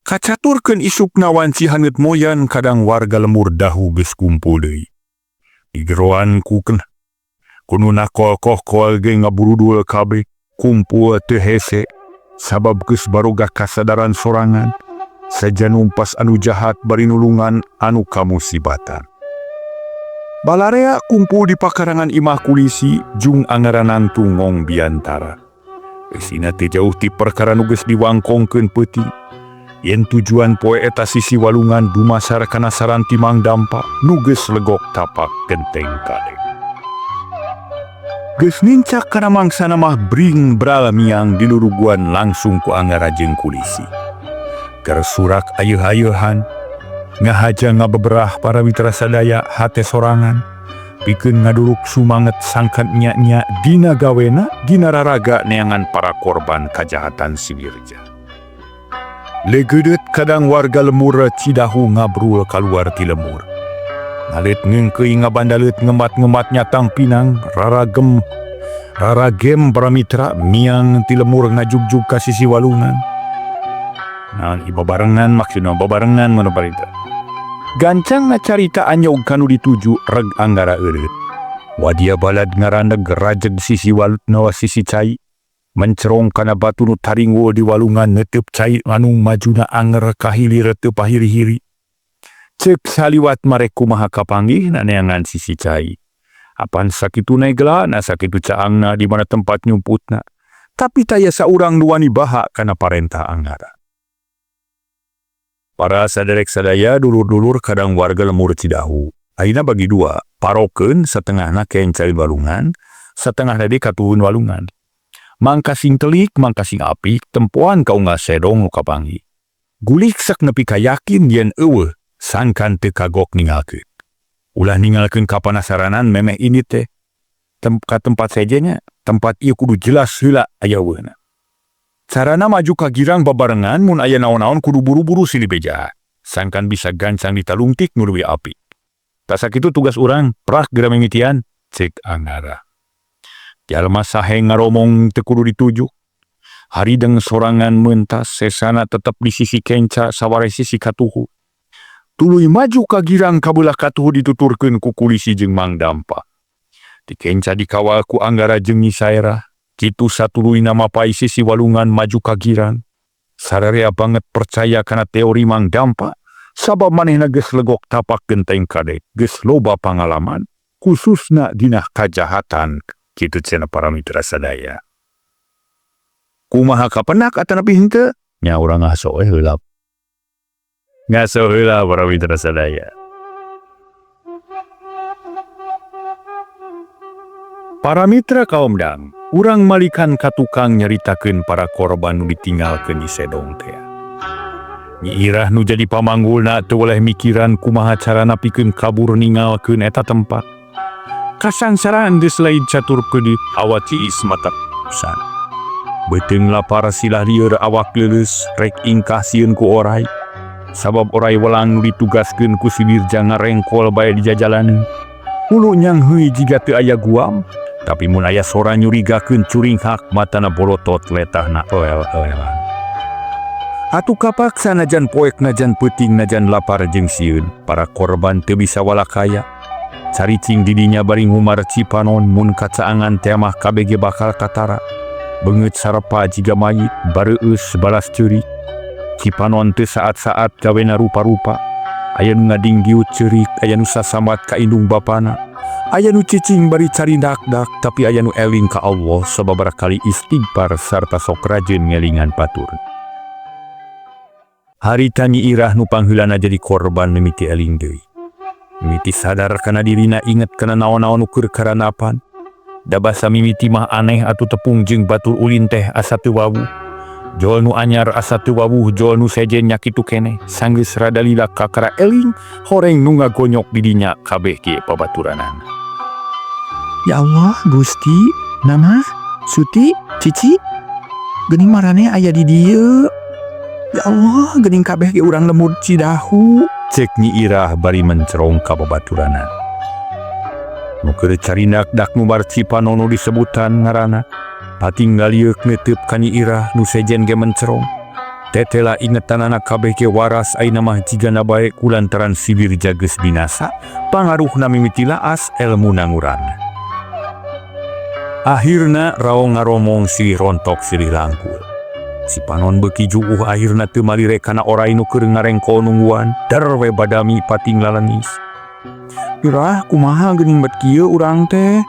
Kacaturkeun isukna wanci hangeut moyan kadang warga lemur dahu geus kumpul deui. Digeroan ku kununa kokoh-koh ge ngaburudul kabeh kumpul teu hese sabab geus barogah kasadaran sorangan. Saja numpas anu jahat bari nulungan anu kamusibatan. Balarea kumpul di pakarangan Imah Kulisi jung Anggaranan tungong biantara. Esina teh jauh ti perkara nu geus diwangkongkeun peuting. Yen tujuan poe eta sisi walungan dumasar kana saranti Mang Dampa nu geus legok tapak genteng kade. Geus nincak kana mangsana mah bring bralamiang di luruguan langsung ku Anggara jeung Kulisi. Keur surak ayeuh-ayeuhan ngahaja ngabeberah para mitra sadaya hate sorangan pikeun ngaduruk sumanget sangkan nya-nya dina gawena dina raraga neangan para korban kajahatan Sibirja. Legeudeut kadang warga lemur Cidahu ngabrul kaluar ti lemur. Ngalit ngeungkeuy ngabandaleut ngemat-ngemat nyatang pinang raragem para mitra miang ti lemur ngajugjug ka sisi walungan. Nah, ibabarengan maksudna babarengan mun barita. Gancang ngacarita anyog kanu dituju reg Anggara eureut. Wadia balad ngarandeg rajeg sisi walut nawa sisi cai. Mencerong kana batu nu taringul di walungan netep cai anu majuna anger kahilir teu pahiri-hiri. Cek saliwat marek kumaha kapanggih na neangan sisi cai. Apan sakitu negla na sakitu caangna di mana tempat nyumputna. Tapi taya saurang nu wani baha kana parentah Anggara. Para saderek sadaya dulur-dulur kadang warga lemur Cidahu. Ayeuna bagi dua, parokeun satengahna kencain walungan, satengah tadi katuhun walungan. Mangka sing telik, mangka sing apik, tempoan kaunggah sedong nu kapanggih. Gulik sak nepi ka yakin yen eueuh, sangkan teu kagok ningalkeun. Ulah ningalkeun kapanasaranan memeh ini teh. Ka tempat sejenya, tempat ieu kudu jelas heula aya eueuhna. Carana maju ka girang babarengan mun aya naon-naon kudu buru-buru silih beja. Sangkan bisa gancang ditalungtik nu leuwih apik. Tak sakitu tugas urang prak geura mimitian cek Anggara. Jalma sahe ngaromong teu kudu dituju. Harideng sorangan meuntas sesana tetep di sisi kenca saware sisi katuhu. Tuluy maju ka girang kabelah katuhu dituturkeun ku Kulisi jeung Mang Dampa. Di kenca dikawal ku Anggara jeung Nyi Saerah. Kitu satuluy nama pai sisi walungan maju ka girang. Sararea banget percaya kana teori Mang Dampa. Sabab manehna geus legok tapak genteng kade. Geus loba pangalaman. Khususna dina kajahatan. Kitu cenah para mitra sadaya. Kumaha kapenak atanapi henteu? Nya urang ngaso heula. Ngaso heula para mitra sadaya. Para mitra kaum dang, urang malikan ka tukang nyaritakeun para korban nu ditinggalkeun di sedong teh. Nyi Irah nu jadi pamanggulna teu oleh mikiran kumaha carana pikeun kabur ningalkeun eta tempat. Kasangsaran geus lain catur keudit awak ciis mata pisan. Beuteung lapar silah lieur awak leuleus rek ingkah sieun ku oray. Sabab oray welang nu ditugaskeun ku Sibirja ngarengkol bae di jajalaneun. Ulu nyang heui jiga teu aya guam. Tapi mun aya sora nyurigakeun curing hak matana bolotot letahna oel-oelan. Atuh kapak sanajan poek najan peuting najan lapar jeung sieun, para korban teu bisa walakaya. Caricing didinya bari ngumar Cipanon mun kacaangan teh mah KBG bakal katara. Beungeut sarepa jiga mayit bareueus balas ceurik. Cipanon teu saat-saat gawena rupa-rupa. Aya nu ngadinggiut ceurik, aya nu sasambat ka indung bapana. Aya nu cicing bari cari dak-dak, tapi aya nu eling ka Allah sababaraha kali istighfar sarta sok rajin ngelingan batur. Harita Nyi Irah nu pangheulana jadi korban mimiti eling deui. Mimiti sadar kana dirina inget kana naon-naon nu keur karanapan. Da basa mimiti mah aneh atuh tepung jeung batur ulin teh asa teu wawu. Jol nu anyar asa teu wawuh jol nu sejen nyakitu keneh. Sanggeus rada lila kakara eling horeng nu ngagonyok di dinya kabeh ge pabaturanan. Ya Allah, Gusti, Nama, Suti, Cici, geuning marane aya di dieu. Ya Allah, geuning kabeh ge urang lemur Cidahu. Cek Nyi Irah bari mencerong ka babaturanan. Nu keur carindak dak nu barci panono disebutan ngaranna. Patinggalieukeun neuteub ka Nyi Irah nu sejen ge mencerong. Tetela ingetanana kabeh ge waras ayeuna mah jigana bae kulantaran si Wirja geus binasa, pangaruhna mimiti laas elmuna nguran. Akhirna raong ngaromong silih rontok silih langkul. Si panon beuki juuh akhirna teu malire kana orai nu keur ngarengko nungguan dar we badami pating lalanis. Irah, kumaha geuning bet kieu urang teh?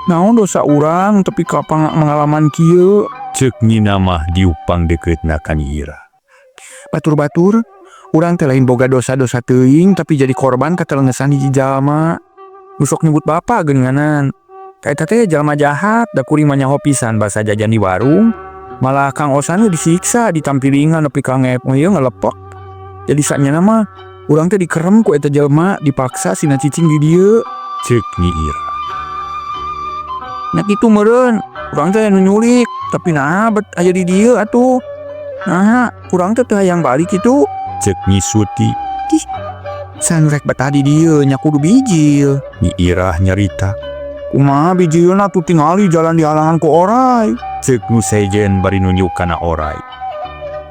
Naon dosa urang tepi ka pengalaman kieu? Ceuk Nyina mah diupang dekeutna ka Nyi Irah. Batur-batur, urang teh lain boga dosa-dosa teuing tapi jadi korban katelengesan hiji jalma. Nu sok nyebut bapa geuninganan. Kaeta teh jalma jahat, da kuring mah nyaho pisan basa jajan di warung. Malah Kang Osan disiksa, ditampilingan nepi ka ngep ieu ngalepek. Jadi saknyana mah urang teh dikerem ku eta jalma, dipaksa sina cicing di dieu. Ceuk Nyi Irah. Nya kitu meureun, urang teh nu nyulik, tapi nah bet aya di dieu atuh. Nah, urang teh teu hayang balik kitu. Ceuk Nyi Suti. San rek betah di dieu nya kudu bijil. Nyi Irah nyarita. Kumaha bijilna tuh tingali jalan dihalangan ku orai. Ceuk nu sejen bari nunjuk kana orai.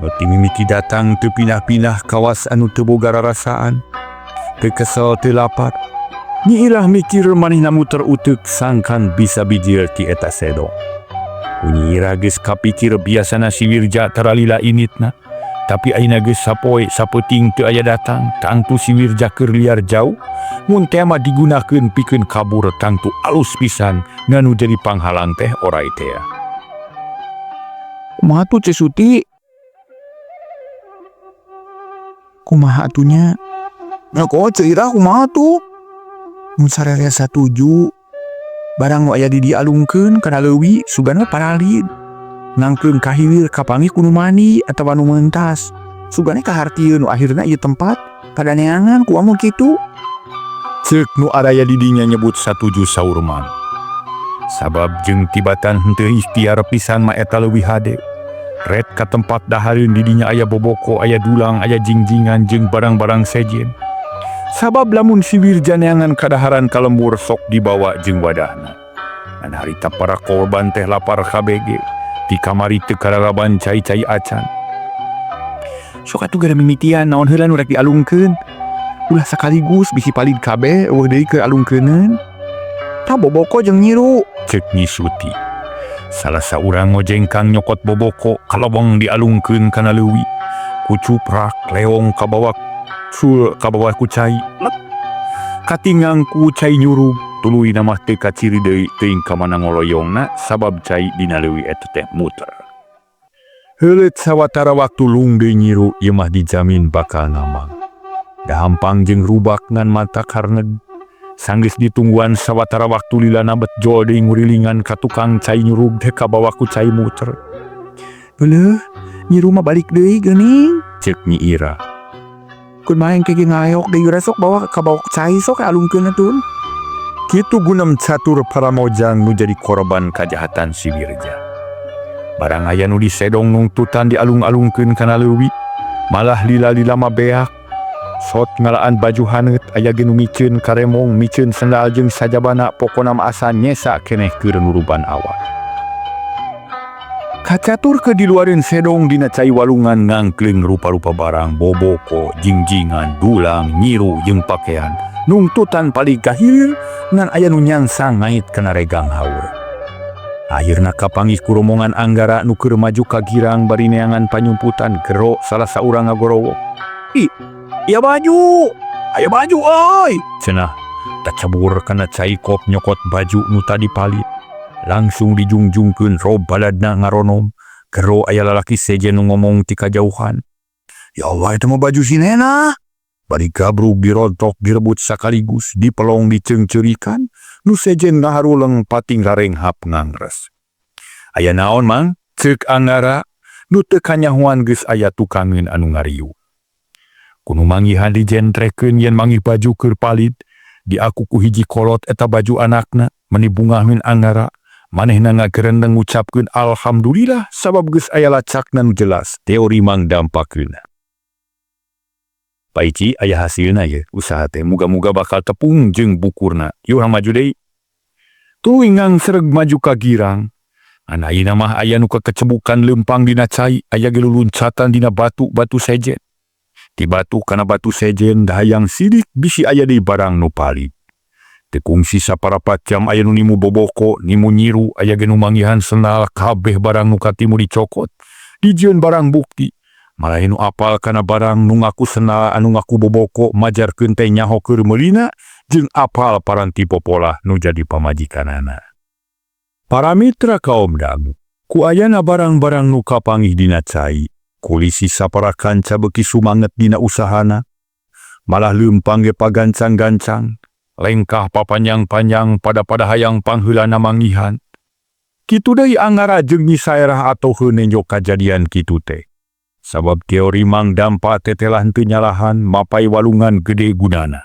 Beuti mimiti datang teu pindah-pindah kawas anu teu boga rarasaan. Teu kesel teu lapar. Nyi Irah mikir manehna muter uteuk sangkan bisa bijil ti eta sedong. Nyi Irah geus kapikir biasana si Wirja taralila initna. Tapi ayeuna geus sapoe sapeuting teu aya datang, tangtu si Wirja keur liar jauh. Mun teh mah digunakeun pikeun kabur tangtu alus pisan nganu jadi panghalang teh orai teh. Kumaha tuh Cek Suti? Kumaha atunya? Nah kok Cek Irah kumaha tuh? Mun sararea satuju barang nu aya di dieu alungkeun kana leuwih sugana paralid. Nangkeun kahilir kapanggih ku nu mani atawa nu meuntas. Sugana kahartieun nu akhirna ieu tempat kadaneangan ku amun kitu. Ceuk nu araya di dinya nyebut satuju saur man. Sabab jeung tibatan henteu ikhtiar pisan mah eta leuwih hade. Red ka tempat dahareun di dinya aya boboko, aya dulang, aya jingjingan jeung barang-barang sejen. Sabab lamun si Wirja neangan kadaharan ka lembur sok dibawa jeung wadahna. An harita para korban teh lapar kabeh ge. Di kamari teu kararaban cai-cai acan. Sok atuh gara mimitian naon heula nu rek dialungkeun. Ulah sakaligus bisi palid kabeh eueuh deui keur alungkeuneun. Tah boboko jeung nyiru. Ceuk Nyi Suti. Salah saurang ngojengkang nyokot boboko kalobong dialungkeun kana leuwih. Ku cuprak leong kabawa sul kabawa ku cai. Katingang ku cai nyurug. Tuluy namah teu kaciri deui teuing ka mana ngoloyongna sabab cai dina leuwih eta teh muter. Heuleut sawatara waktu lung deui nyiru ieu mah dijamin bakal ngamang. Dahampang jeung rubak ngan mata karneg. Sanggeus ditungguan sawatara waktu lilana bet jol deui ngurilingan ka tukang cai nyurug teh kabawa ku cai muter. Beuleuh, nyiru mah balik deui geuning. Ceuk Nyi Irah. Kun maeng kege ngayok deui sok bawa kabawa cai sok alungkeun atuh. Kitu gunem catur paramojang nu jadi korban kajahatan si Wirja. Barang aya nu disedong nungtutan dialung-alungkeun kana leuwih, malah lila-lila mah beak. Sot ngalaan baju haneut aya ge nu miceun karemong, miceun sendal jeung sajabana pokona mah asa nyesa keneh keur nuruban awak. Kacatur ke di luareun sedong dina cai walungan ngangkleung rupa-rupa barang boboko, jingjingan, dulang, nyiru jeung pakean. Nungtutan paling kahilir ngan aya nu nyansang ngait kana regang haur. Akhirna kapanggih ku rombongan Anggara nu keur maju ka girang bari neangan panyumputan gero salah saurang ngagorowo. Iya baju! Aya baju oi! Cenah tacabur kana cai kop nyokot baju nu tadi palit. Langsung dijungjungkeun rob baladna ngaronom. Gero aya lalaki sejen nu ngomong ti kajauhan. Ya Allah, itu mah baju si Nena. Bari gabruk dirontok direbut sakaligus, dipelong diceungceurikan, nu sejen ngaharuleng pating rarenghap ngangres. Aya naon mang? Ceuk Anggara, Nu teu kanyahoan geus aya tukangeun anu ngariu. Kuno mangihan dijentrekeun yen mangih baju keur palit, diaku ku hiji kolot eta baju anakna, menibungaheun Anggara, manehna ngagerendeng ngucapkeun alhamdulillah sabab geus aya lacakna nu jelas teori Mang Dampakeun. Paici aya hasilna ye, usaha teh muga-muga bakal tepung jeung bukurna. Yuk maju deui. Tuingang sereg maju ka girang. An ayeuna mah aya nu kekecebukan leumpang dina cai, aya ge luluncatan dina batu-batu sejen. Ti batu kana batu sejen dahayang sidik bisi aya deui barang nu palit. Teu kungsi saparapat jam aya nu nimu boboko, nimu nyiru, aya ge nu mangihan senal kabeh barang nu katimu dicokot. Dijieun barang bukti. Malah nu apal kana barang nu ngaku senal anu ngaku boboko majarkeun teh nyaho keur meulina jeung apal paranti popolah nu jadi pamajikanana. Para mitra kaum dangu, ku ayana barang-barang nu kapanggih dina cai, kulisi sapara kanca beuki sumanget dina usahana, malah leumpang ge pagancang-gancang, lengkah papanjang-panjang pada hayang pangheulana mangihan. Kitu deui Anggara jeung Nyi Saerah atoheun nenjo kajadian kitu teh. Sabab teori Mang Dampa teh telah henteu nyalahan mapai walungan gede gunana.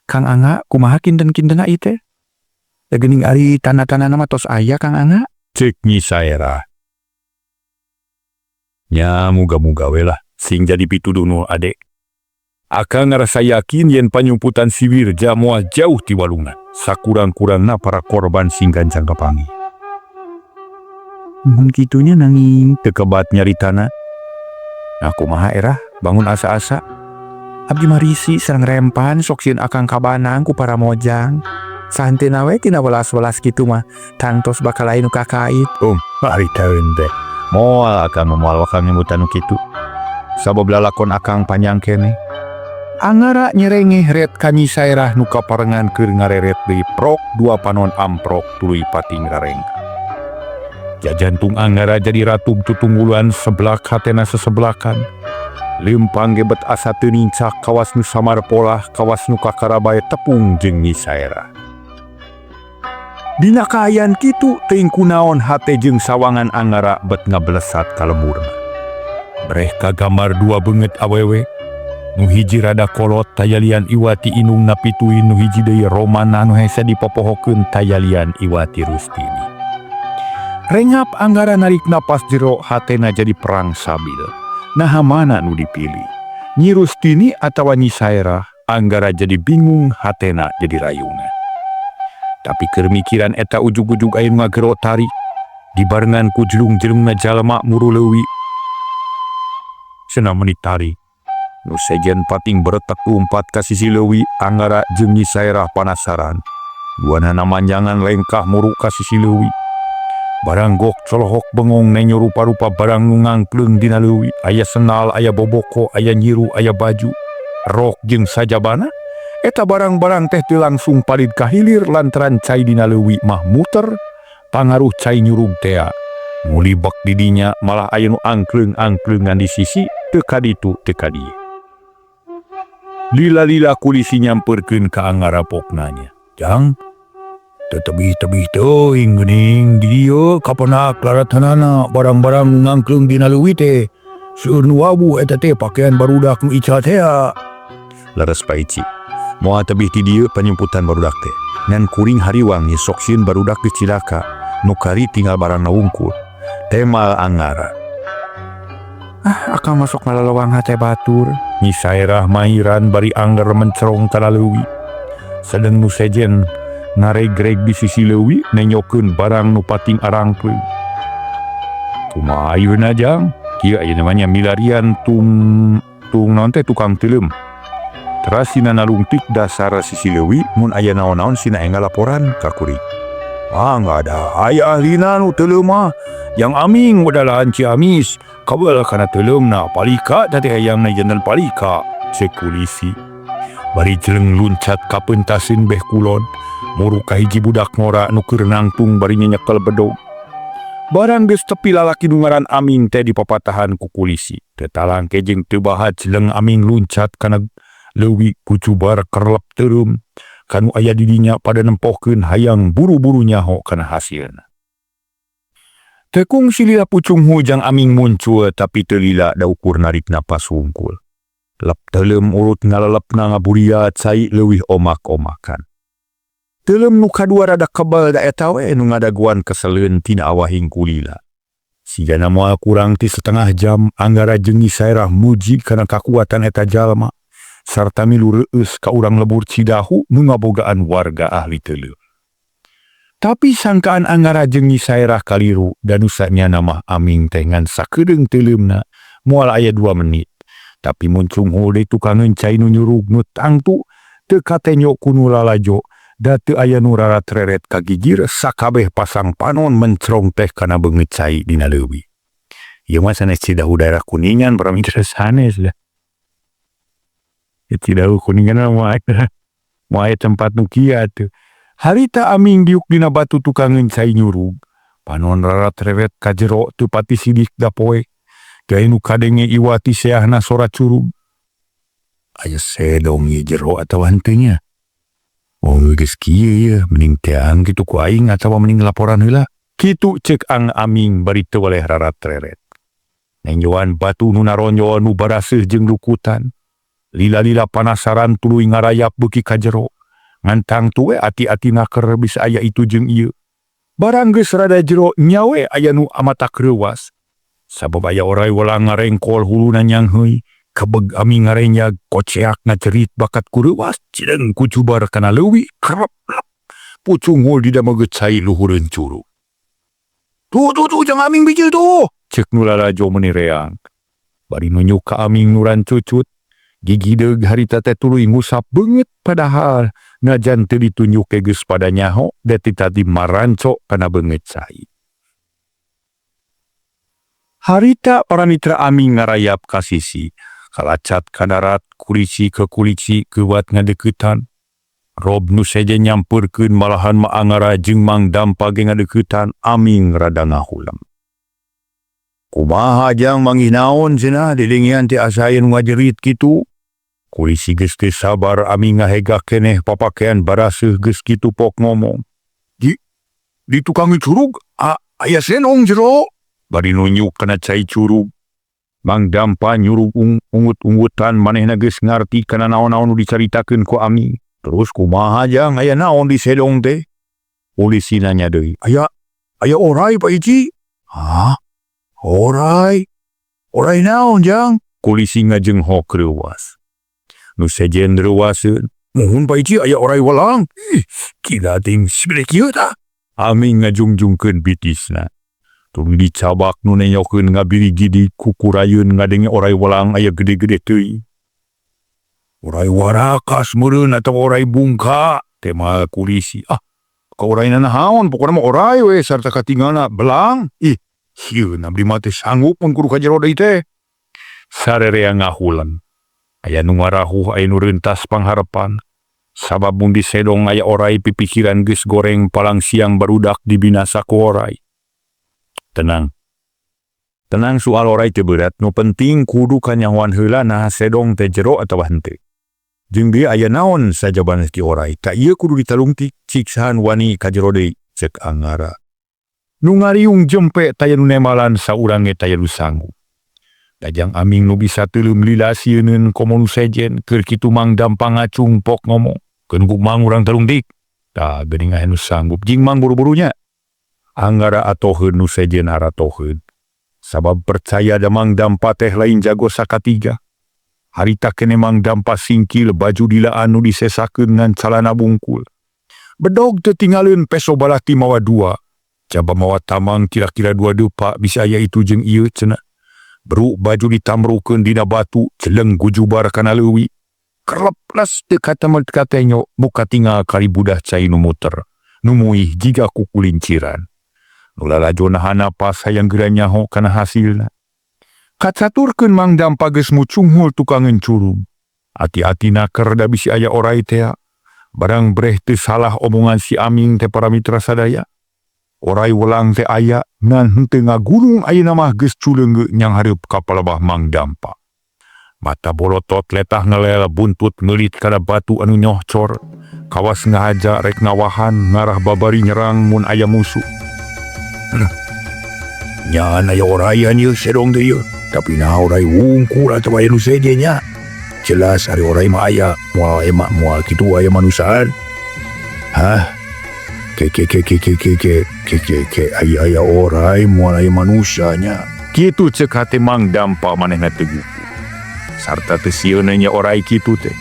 Kang Angga, kumaha kinten-kintena ieu teh? Da geuning ari tanda-tandana mah tos aya Kang Angga. Cek Nyi Saerah. Nya muga-muga we lah sing jadi pituduh nu ade. Akang ngarasa yakin yen panyumputan si Wirja moal jauh ti walungan. Sakurang-kurangna para korban sing gancang kapanggih. Mun kitunya nanging Teu kebat nyaritana. nah kumaha erah bangun asa-asa. Abdi marisi sareng rempan sok sieun akang kabanang ku para mojang. Santena we tina welas-welas kitu mah tangtos bakal aya nu kakait. Ari taeun teh. Moal akang moal wakang nyambutan nu kitu. Sabab lalakon akang panjang kene. Anggara nyerengeh ret ka Nyi Saerah nu kaparengan keur ngareret deui prok dua panon amprok tuluy pating rarengka. Jajantung Anggara jadi ratub tutunggulan seblak hatena seseblakan. Leumpang gebet asa teu nincak kawas nu samar polah kawas nu kakarabae tepung jeung Nyi Saerah. Dina kaayaan kitu teuing kunaon hate jeung sawangan Anggara bet ngablesat ka lemurna. Breh kagambar dua beungeut awewe. Nu hiji rada kolot tayalian Iwati inungna pituin, nu hiji deui Romana nu hese dipopohokeun tayalian Iwati Rustini. Rengap Anggara narik napas jero hatena jadi perang sabil. Nah mana nu dipilih? Nyi Rustini atawa Nyi Saerah? Anggara jadi bingung hatena jadi rayungan. Tapi keur mikiran eta ujug-ujug aya nu ngagero tari. Dibarengan ku jelung-jelungna jalma muru leuwih. Cenah meuni tari. Nu sejen pating beretek umpat ka sisi leuwih, Anggara jeung Nyi Saerah panasaran. Duanana manjangan lengkah muru ka sisi leuwih. Barang gok colohok bengong nenyo rupa-rupa barang nu ngangkleung dina leuwih. Aya senal, aya boboko, aya nyiru, aya baju, rok jeung sajabana. Eta barang-barang teh teu langsung palit ka hilir lantaran cai dina leuwih mah muter, pangaruh cai nyurug tea. Mulibek di dinya malah aya nu angkleung-angkleungan di sisi teu kaditu teu kadieu. Lila-lila kulisi nyamperkeun ka Anggara poknanya. Jang, tebih-tebih teuing geuning di dieu kapenak laratanana barang-barang nu ngangkleung dina leuwih teh. Seueur nu wabu eta teh pakaian barudak nu ica teh. Leres Paici. Moal tebih ti dieu panyumputan barudak teh. Ngan kuring hariwang ye sok sieun barudak geus cilaka. Nu kari tinggal barangna wungkul. Temal Anggara. Akang masuk malalawang hate batur. Nyi Saerah mahiran bari angger mencerong kana leuwih. Sedeng nu sejen naregreg di sisi leuwih nenyokeun barang nu pating arangkeun. Kumaha ayeuna Jang? Kieu aya namanya milarian tung naon teh tukang teuleum. Teras sina nalungtik dasar sisi leuwih mun aya naon-naon sina enggal laporan ka kuring. Enggak ada. Aya ahlina nu teuleum mah. Yang aming wadalahan Ciamis. Kabel kana teuleumna palika tadi hayangna jenderal palika. Cek polisi. Bari jeleng luncat ka peuntaseun beh kulon. Muru ka hiji budak ngora nu keur nangtung bari nyekel bedog. Barang geus tepi lalaki nu ngaran Aming teh dipapatahan ku polisi. Teu talangke jeung teu bahat jeleng Aming luncat kana leuwih kucubar kerlep teureum. Kanu aya di dinya pada nempohkeun hayang buru-buru nyaho kana hasilna. Tekung silila pucung hujang aming muncul tapi telila da ukur narik napas hungkul. Lep telem urut ngalalap na ngaburia cai leuwih omak-omakan. Telem nu kadua rada kebal da eta we nu ngadaguan keseleun tina awahing kulila. Sigana moal kurang ti setengah jam anggara jengi saerah muji kana kakuatan eta jalma sarta milu reueus ka urang lebur Cidahu nu ngabogaan warga ahli Telem. Tapi sangkaan anggara jengi saerah kaliru dan usahnya nama aming teh ngan sakedeung Telemna moal aya 2 menit. Tapi muncung hode tukangan cai nu nyurug nu tangtu teu katenyo kunu lalajo da teu aya nu rarat-reret kagigir sakabeh pasang panon mencrong teh kana beungeut cai dina leuwih. Ieu mah sanes Cidahu daerah Kuningan paramita sanes dah. Cidahu Kuningan mah aya tempat nu kieu teu. Harita aming diuk dina batu tukangan cai nyurug. Panon rarat-reret ka jero teu pati sidik da poe. Gaya nu kadenge iwati seahna sora curug. Aya sedong ieu jero atawa henteu nya. Oh geus kieu ieu mending teang kitu ku aing atawa mending laporan heula. Kitu ceuk ang aming bari teu waleh rarat-reret. Nengjoan batu nu naronyo nu baraseuh jeung lukutan. Lila-lila panasaran tuluy ngarayap beuki ka jero. Ngantang tuwe ati-atina keur bisa aya itu jeung ieu. Barang geus rada jero nyawe aya nu amatak reuwas. Sabab aya oray walang ngarengkol huluna nyang heui. Kebeg aming ngarenyag koceak ngacerit bakat ku reuwas cideng ku cubar kana leuwih kerep pucung hul di damegeut cai luhureun curug. Tuh jang aming bijil tuh. Ceuk nu lalajo meuni reang. Bari nunjuk ka aming nuran cucut. Gigi deug harita teh tuluy ngusap beungeut padahal najan teu ditunjuk ke geus pada nyaho da tadi maranco kana beungeut cai. Harita para mitra aming ngarayap ka sisi, kalacat ka darat, kulisi ke kulisi keuat ngadeuketan. Rob nu seje nyampeurkeun malahan maangara jeung Mang Dampa ge ngadeuketan aming rada ngahulam. Kumaha jang manggih naon cenah didengian ti asaeun ngajerit kitu. Kulisi geus teu sabar aming ngahega keneh papakean baraseuh geus kitu pok ngomong. Di tukang curug aya senong jero. Bari nunjuk kana cai curug. Mang Dampa nyurug ungut-ungutan manehna geus ngarti kana naon-naon nu dicaritakeun ku aming. Terus kumaha jang aya naon di sedong teh? Polisi nanya deui. Aya oray Pak Iji? Hah? Oray? Oray naon jang? Polisi ngajenghok reuwas. Nu sejen reuwaseun. Muhun Pak Iji aya oray walang. Kila ting sibrek ieu tah. Aming ngajungjungkeun bitisna. Tuluy dicabak nu nenyokeun ngabiri gidi kukurayeun ngadenge oray walang aya gede-gede teuing. Oray warakas meureun atawa oray bungka, tema kulisi. Ka orayna nahaon pokona mah oray we sarta katingalna belang. Hieu abdi mah teh sanggup mun kudu ka jero deui teh. Sarerea ngahulan. Aya nu ngarahuh aya nu reuntas pangharepan. Sabab mun di sedong aya oray pipikiran geus goreng palang siang barudak dibinasa ku oray. Tenang soal oray teu berat, nu penting kudu kanyahoan heula nah sedong teh jero atawa henteu. Jeung dieu aya naon sajaban ti oray, ka ieu kudu ditalungtik siksahan wani ka jero deui, ceuk angara. Nu ngariung jempe taya nu nemalan saurang ge taya nu sanggup. Dajang aming nu bisa teuleum lila sieunun komo nu sejen keur kitu Mang Dampa ngacung pok ngomong. Keun ku Mang urang talungtik. Tah geuning aya nu sanggup jeung Mang buru-burunya. Anggara atoheun nu sejen aratoheun. Sabab percaya da Mang Dampa teh lain jago sakatiga. Harita kene Mang Dampa singkil baju dilaan nu disesakeun ngan calana bungkul. Bedog teu tinggalin peso balati mawa 2. Coba mawa tamang kira-kira 2 depa bisa aya itu jeung ieu cenah. Beruk baju ditamrukeun dina batu celeng gujubar kana leuwih. Kereplas teu katamet katenyo buka tinggal kali budah cai nu muter. Nu muih jiga ku kulinciran. Nu lalajo nahan napas hayang geura nyaho kana hasilna. Kacaturkeun Mang Dampa geus mucunghul tukangan curug. Ati-atina keur da bisi aya oray teh. Barang breh teu salah omongan si aming teh para mitra sadaya. Oray welang teh aya ngan henteu ngagulung ayeuna mah geus culeungge nyang hareup ka palebah Mang Dampa. Mata bolotot letah ngelel buntut ngeulit kana batu anu nyohcor. Kawas ngahaja rek ngawahan ngarah babari nyerang mun aya musuh. Nya na orayan yun sedong de yun. Tapi na oray wungkul atau ayan usejenya. Jelas hari oray maaya mual emak mual gitu aya manusaan. Hah? Ke aya oray mual aya manusanya. Kitu cek hati Mang Dampa manehna teguh. Sarta tesieunanya oray kitu teh.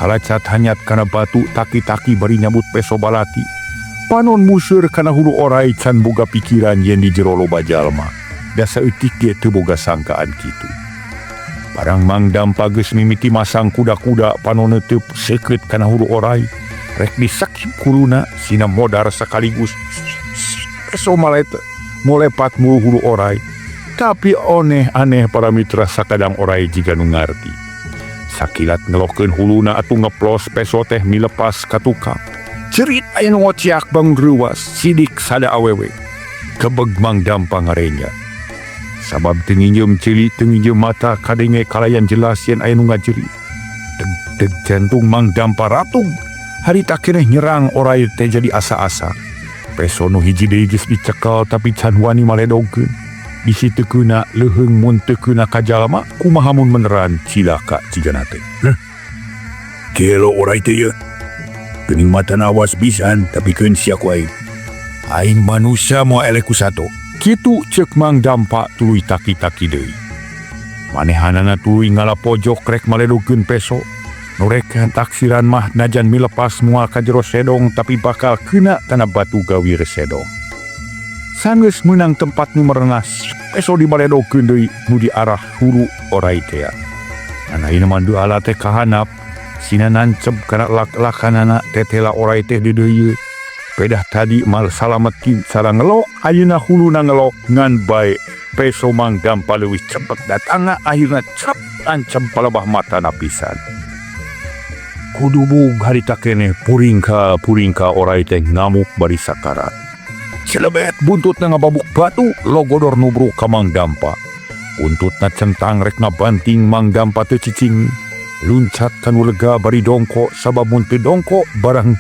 Kalacat hanyat kana batu taki-taki bari nyambut peso balati. Panon museur kana hulu oray can boga pikiran yen di jero loba jalma. Da saeutik ge teu boga sangkaan kitu. Barang Mang Dampa geus mimiti masang kuda-kuda panon teu seukeut kana hulu oray. Rek disakip kuluna sina modar sekaligus. Peso malete molepat mulu hulu oray. Tapi aneh para mitra sakadang oray jiga nu ngarti. Sakilat ngelokeun huluna atuh ngeplos peso teh milepas ka tukang. Cerit aya nu ngociak bang ruas sidik sada awewe. Kebeg Mang Dampa ngarenya. Sabab teu nginjeum ceuli teu nginjeum mata kadenge kalayan jelas yen aya nu ngajeri. Deg jantung Mang Dampa ratug. Harita keneh nyerang oray teh jadi asa-asa. Peso nu hiji deui geus dicekel tapi can wani maledogkeun. Bisi teu keuna leuheung mun teu keuna ka jalma kumaha mun meneran cilaka cigana teh. Kelo oray teh ye. Geuning mata awas pisan tapi keun sia ku aing. Aing manusia moal elek ku sato. Kitu ceuk Mang Dampa tuluy taki-taki deui. Manehanana tuluy ngala pojok rek maledogkeun peso. Nurekan taksiran mah najan milepas mual ka jero sedong tapi bakal keuna kana batu gawi resedong. Sanggeus meunang tempat nu merengas, peso dibaledogkeun deui nu di arah hulu oray teh. Ana ieu mandu ala teh kahanap, sina nancep kana lak-lakanana tetela oray teh di deui. Pedah tadi mal salametkeun sareng ngelok, ayeuna huluna ngelok ngan bae peso Mang Dampa leuwih cepet datangna akhirna cap ancam palebah matana pisan. Kudu bug harita keneh puring ka oray teh ngamuk bari sakarat. Celebet buntutna ngababuk batu logodor nubruk ka Mang Dampa. Buntutna centang rek ngabanting Mang Dampa teu cicing. Luncat kanu lega bari dongko sabab mun teu dongko barang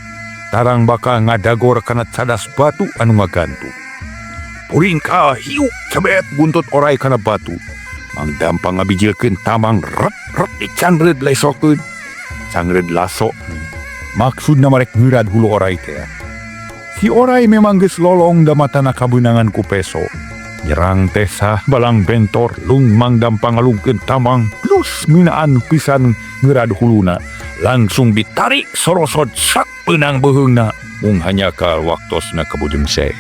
tarang bakal ngadagor kana cadas batu anu ngagantung. Puring ka hiu cebet buntut oray kana batu. Mang Dampa ngabijilkeun tamang ret dicandred lesokeun. Cangred laso. Maksudna marek ngeurat hulu oray teh. Si oray memang geus lolong da matana kabeunangan ku peso. Nyerang teh sah balang bentor lung Mang Dampa ngalungkeun tamang plus minaan pisan ngeurat huluna. Langsung ditarik sorosot sak peunang beheungna. Mung hanya ka waktosna kabudeng seh.